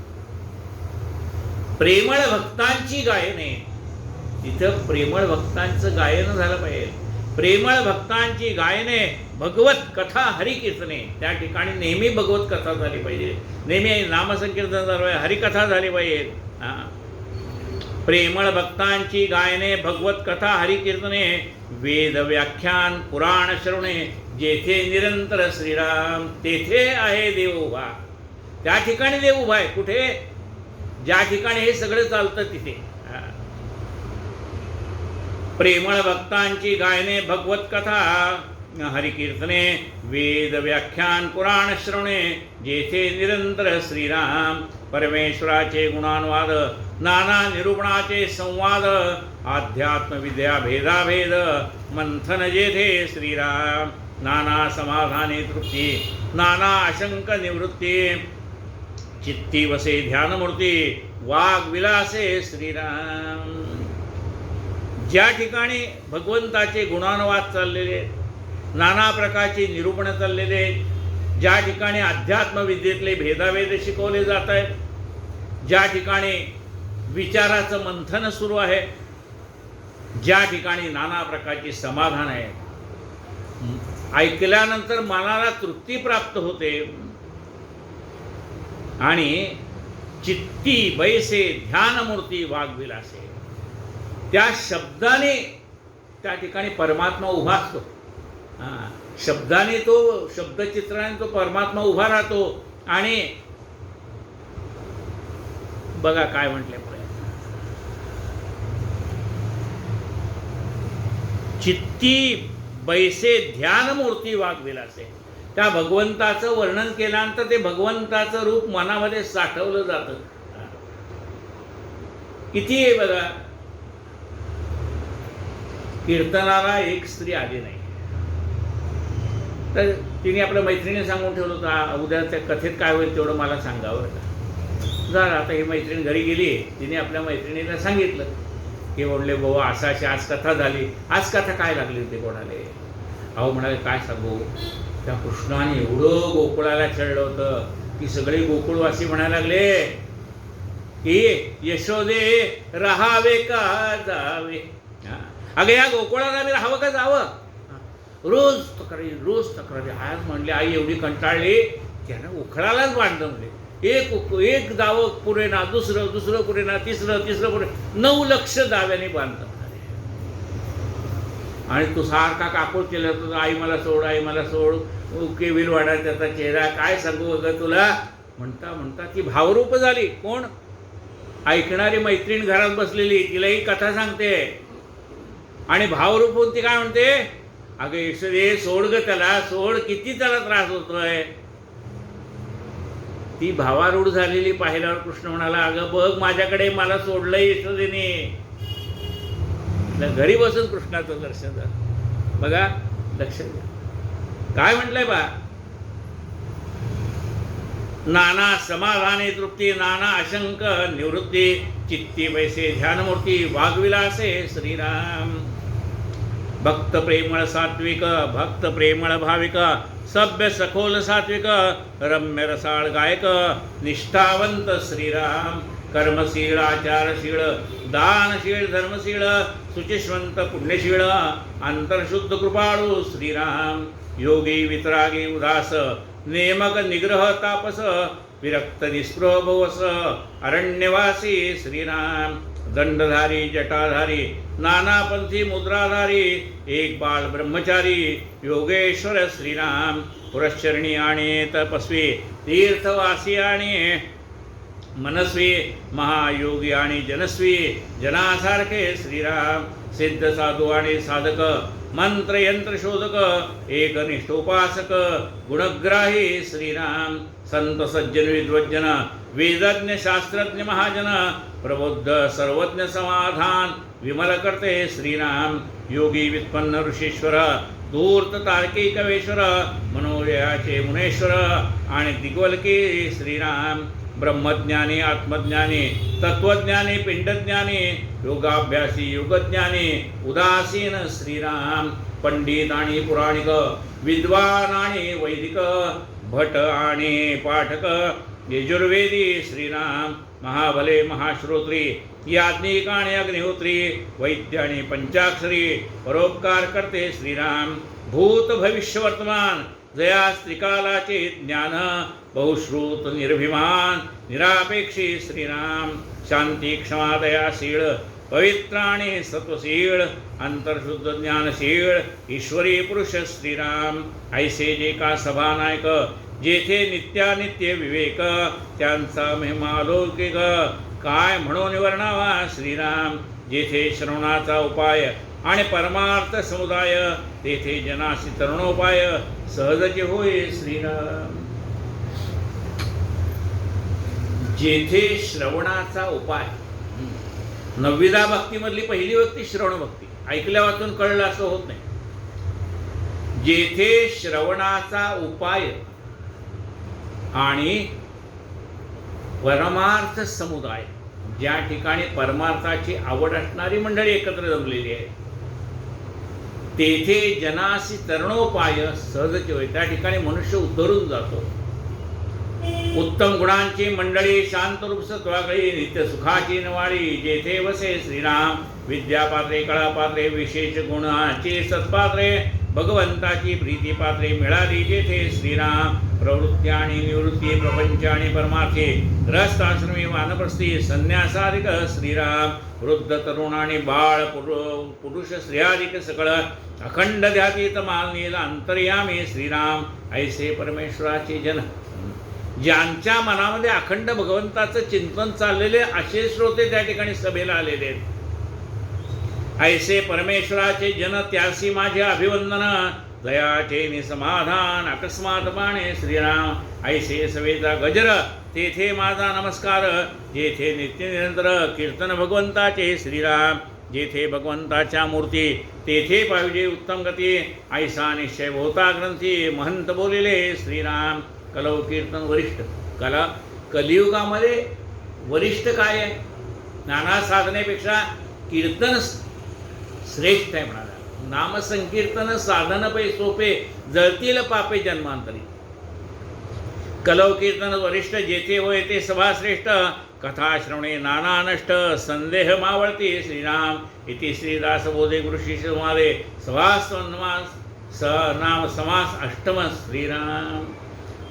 प्रेमळ भक्तांची गायने, तिथं प्रेमळ भक्तांचं गायन झालं पाहिजे. प्रेमळ भक्तांची गायने भगवत कथा हरी कीर्तने, त्या ठिकाणी नेहमी भगवत कथा झाली पाहिजे, नेहमी नामसंकीर्तन झालं पाहिजे, हरिकथा झाली पाहिजे. प्रेमळ भक्तांची गायने भगवत कथा हरी कीर्तने, वेद व्याख्यान पुराण श्रवणे जेथे निरंतर श्रीराम. तेथे आहे देव उभा, त्या ठिकाणी देव उभा आहे. कुठे, ज्या ठिकाणी हे सगळं चालतं तिथे. प्रेमळ भक्तांची गायने भगवत कथा हरी कीर्तने, वेद व्याख्यान पुराण श्रवणे जेथे निरंतर श्रीराम. परमेश्वराचे गुणानुवाद, नाना निरूपणाचे संवाद, आध्यात्म विद्या भेदाभेद मंथन जेथे श्रीराम. नाना समाधाने तृप्ती, नाना आशंक निवृत्ती, चित्ती वसे ध्यानमूर्ती, वाग विलासे श्रीराम. ज्या ठिकाणी भगवंताचे गुणानुवाद चाललेले, नाना प्रकारची निरूपणं चाललेले, ज्या ठिकाणी अध्यात्म विद्येतले भेदाभेद शिकवले जात आहेत, ज्या ठिकाणी विचाराचं मंथन सुरू आहे, ज्या ठिकाणी नाना प्रकारची समाधान आहे, ऐकल्यानंतर मनाला तृप्ती प्राप्त होते आणि चित्ती बैसे ध्यानमूर्ती वाग्विलासे, त्या शब्दाने त्या ठिकाणी परमात्मा उभा असतो. शब्दाने तो, शब्दचित्राने तो परमात्मा उभा राहतो. आणि बघा काय म्हटले पुढे, चित्ती बैसे ध्यानमूर्ती वाग्विलासे. त्या भगवंताचं वर्णन केल्यानंतर ते भगवंताचं रूप मनामध्ये साठवलं जातं. किती आहे बघा. कीर्तनाला एक स्त्री आली नाही, तर तिने आपल्या मैत्रिणीने सांगून ठेवलं होतं, उद्या त्या कथेत काय होईल तेवढं मला सांगावं का. झालं, आता ही मैत्रीण घरी गेली, तिने आपल्या मैत्रिणीला सांगितलं की म्हणले बाबा असं अशी आज कथा झाली. आज कथा काय लागली होती कोणाला. अहो म्हणाले काय सांगू, त्या कृष्णाने एवढं गोकुळाला छळलं होतं की सगळे गोकुळवासी म्हणायला लागले की यशोदे राहावे का जावे. अगं या गोकुळाला मी राहावं का जावं. रोज तक्रारी. आज म्हणले आई एवढी कंटाळली, त्यानं उखळालाच बांधलं. म्हणजे एक जावं पुरेना, दुसरं पुरेना, तिसरं पुरे, 9 लक्ष दाव्याने बांधलं. आणि तू सारखा काकूळ केला होता, आई मला सोड, केविल वाडा त्याचा चेहरा, काय सांगू अगं तुला. म्हणता ती भावरूप झाली. कोण, ऐकणारी मैत्रीण घरात बसलेली, तिलाही कथा सांगते आणि भावरूप होऊन ती काय म्हणते, अगं यशोदे सोड ग त्याला, सोड, किती त्याला त्रास होतोय. ती भावारूढ झालेली पाहिल्यावर कृष्ण म्हणाला, अगं बघ माझ्याकडे, मला सोडलंय यशोदेने. घरी बसून कृष्णाचं दर्शन झालं. बघा, लक्ष द्या काय म्हटलंय बा. नाना समाधाने तृप्ती, नाना आशंक निवृत्ती, चित्ती वैसे ध्यानमूर्ती वाग्विलासे श्रीराम. भक्त प्रेमळ सात्विक, भक्त प्रेमळ भाविक, सभ्य सखोल सात्विक, रम्य रसाळ गायक, निष्ठावंत श्रीराम. कर्मशील आचारशील, दानशील धर्मशील, सुचिष्वंत पुण्यशील, अंतर्शुद्ध कृपाळू श्रीराम. योगी वितरागी उदास नेमक निग्रह तापस विरक्त निस्पृह भवस अरण्यवासी श्रीराम दंडधारी जटाधारी नानापंथी मुद्राधारी एक बाळ ब्रह्मचारी योगेश्वर श्रीराम पुरश्चरणी आणि तपस्वी तीर्थवासी आणि मनस्वी महायोगी आणि जनस्वी जनासारखे श्रीराम सिद्ध साधू आणि साधक मंत्र यंत्र शोधक एकनिष्ठोपासक गुणग्राही श्रीराम संत सज्जन विद्वज्जन वेदज्ञ शास्त्रज्ञ महाजन प्रबुद्ध सर्वज्ञ समाधान विमल करते श्रीराम योगी व्युत्पन्न ऋषीश्वर धूर्त तार्किक कवेश्वर मनोदयाचे मुनेश्वर आणि दिग्वलकी श्रीराम ब्रह्मज्ञानी आत्मज्ञानी तत्वज्ञानी पिंडज्ञानी योगाभ्यासी युगज्ञानी उदासीन श्रीराम पंडित आणि पुराणिक विद्वान आणि वैदिक भट आणि पाठक यजुर्वेदी श्रीराम महाबले महाश्रोत्री याज्ञिक आणि अग्निहोत्री वैद्य आणि पंचाक्षरी परोपकार करते श्रीराम भूत भविष्य वर्तमान जया त्रिकालाचे ज्ञान बहुश्रुत निर्भिमान निरापेक्षी श्रीराम शांती क्षमा दयाशीळ पवित्र आणि सत्वशीळ अंतर्शुद्ध ज्ञानशीळ ईश्वरी पुरुष श्रीराम ऐसे जे का सभानायक जेथे नित्यानित्य विवेक त्यांचा महिमा लौकिक काय म्हणून वर्णावा श्रीराम जेथे श्रवणाचा उपाय आणि परमार्थ समुदाय तेथे जनासी तरुणोपाय सहजचे होय श्रीराम जेथे श्रवणाचा उपाय 9वी भक्तीमधली पहिली भक्ती श्रवण भक्ती ऐकल्या वाचून कळलं असं होत नाही जेथे श्रवणाचा उपाय आणि परमार्थ समुदाय ज्या ठिकाणी परमार्थाची आवड असणारी मंडळी एकत्र जमलेली आहे तेथे जनासी तरुणोपाय सहजचे होय त्या ठिकाणी मनुष्य उतरून जातो उत्तम गुणांची मंडळी शांत रूप सत्वागळी नित्य सुखाची नवाळी जेथे वसे श्रीराम विद्यापात्रे कळापात्रे विशेष गुणाची सत्पात्रे भगवंताची प्रीतीपात्रे मिळाली जेथे श्रीराम प्रवृत्ती आणि निवृत्ती प्रपंच आणि परमार्थी ग्रहस्थाश्रमी वानप्रस्थी संन्यासाधिक श्रीराम वृद्ध तरुण आणि बाळ पुरुष स्त्रियाधिक सकळ अखंड ध्यातीत मालनील अंतर्यामी श्रीराम ऐसे परमेश्वराचे जन ज्यांच्या मनामध्ये अखंड भगवंताचं चिंतन चाललेले असे श्रोते त्या ठिकाणी सभेला आलेले आहेत ऐसे परमेश्वराचे जन त्यासी माझे अभिवंदन दयाचे निसमाधान अकस्मात पाणे श्रीराम ऐसे सवेचा गजर तेथे माझा नमस्कार जेथे नित्य निरंतर कीर्तन भगवंताचे श्रीराम जेथे भगवंताच्या मूर्ती तेथे पाहिजे उत्तम गती ऐसा निश्चय भोवता ग्रंथी महंत बोलिले श्रीराम कलव कीर्तन वरिष्ठ कलियुगामध्ये वरिष्ठ काय आहे नाना साधनेपेक्षा कीर्तन श्रेष्ठ आहे म्हणाला नामसंकीर्तन साधन पै सोपे जळतील पापे जन्मांतरी कलव कीर्तन वरिष्ठ जेथे होय ते सभा श्रेष्ठ कथा श्रवणे नाना नष्ट संदेह मावळती श्रीराम इति श्रीदास बोधे गुरुशिष्यमाले सभास नाम समास अष्टम श्रीराम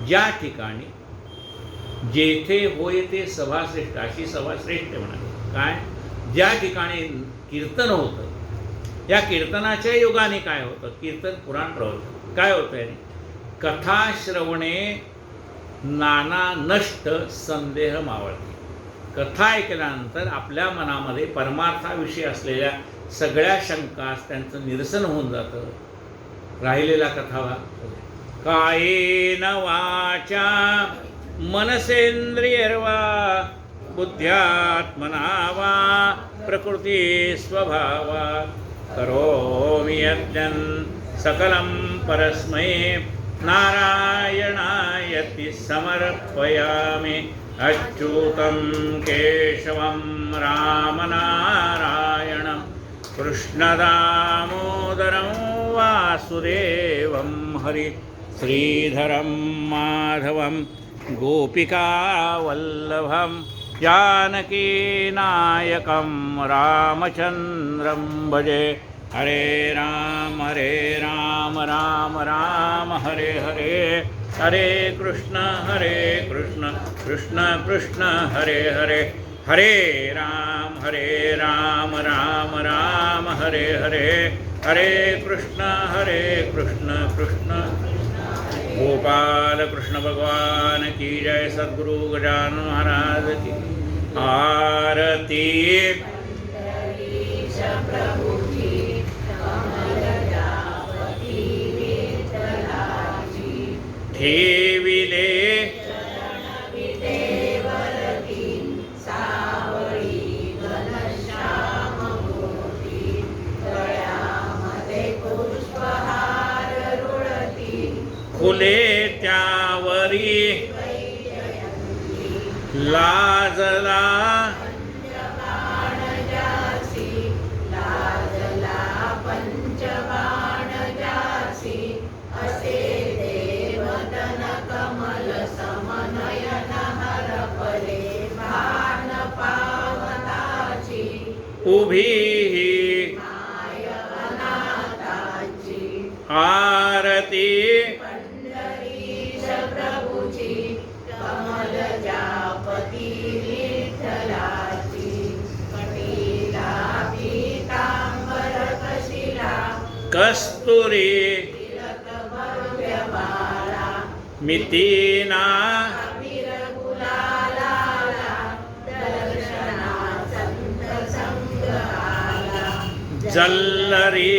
ज्या ठिकाणी जेथे होय ते सभा श्रेष्ठ अशी सभा श्रेष्ठ म्हणाले काय ज्या ठिकाणी कीर्तन होतं या कीर्तनाच्या योगाने काय होतं कीर्तन पुराण प्रवचन काय होतं याने कथा श्रवणे नाना नष्ट संदेह मावळते कथा ऐकल्यानंतर आपल्या मनामध्ये परमार्थाविषयी असलेल्या सगळ्या शंका त्यांचं निरसन होऊन जातं राहिलेला कथा कायेन वाचा मनसेंद्रियर्वा बुद्ध्यात्मना वा प्रकृती स्वभावा करोमि यज्ञं सकलं परस्मै नारायणायति समर्पयामि अच्युतं केशवं रामनारायणं कृष्णदामोदरं वासुदेवं हरि श्रीधरं माधवं गोपिकावल्लभं जानकीनायकं रामचन्द्रं भजे हरे राम राम राम हरे हरे, हरे कृष्ण कृष्ण कृष्ण हरे हरे, हरे राम राम राम हरे हरे, हरे कृष्ण कृष्ण गोपाल कृष्ण भगवान की जय। सद्गुरु गजानन महाराज की आरती। ठेविले खुले त्यावरी लाजला उभी आरती। कस्तुरी मितीना जल्लरी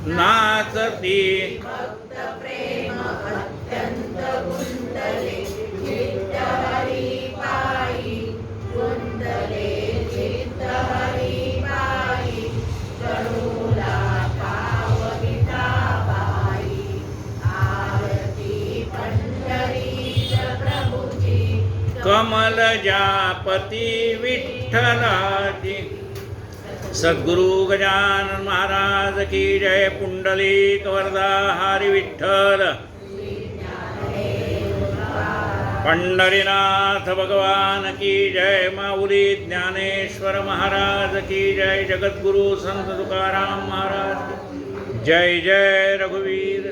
नाचती कमल जापती विठ्ठलाची। सद्गुरु गजानन महाराज की जय। पुंडलिक वरदा हरी विठ्ठल। पंढरीनाथ भगवान की जय। माऊली ज्ञानेश्वर महाराज की जय। जगद्गुरु संत तुकाराम महाराज की जय। जय रघुवीर।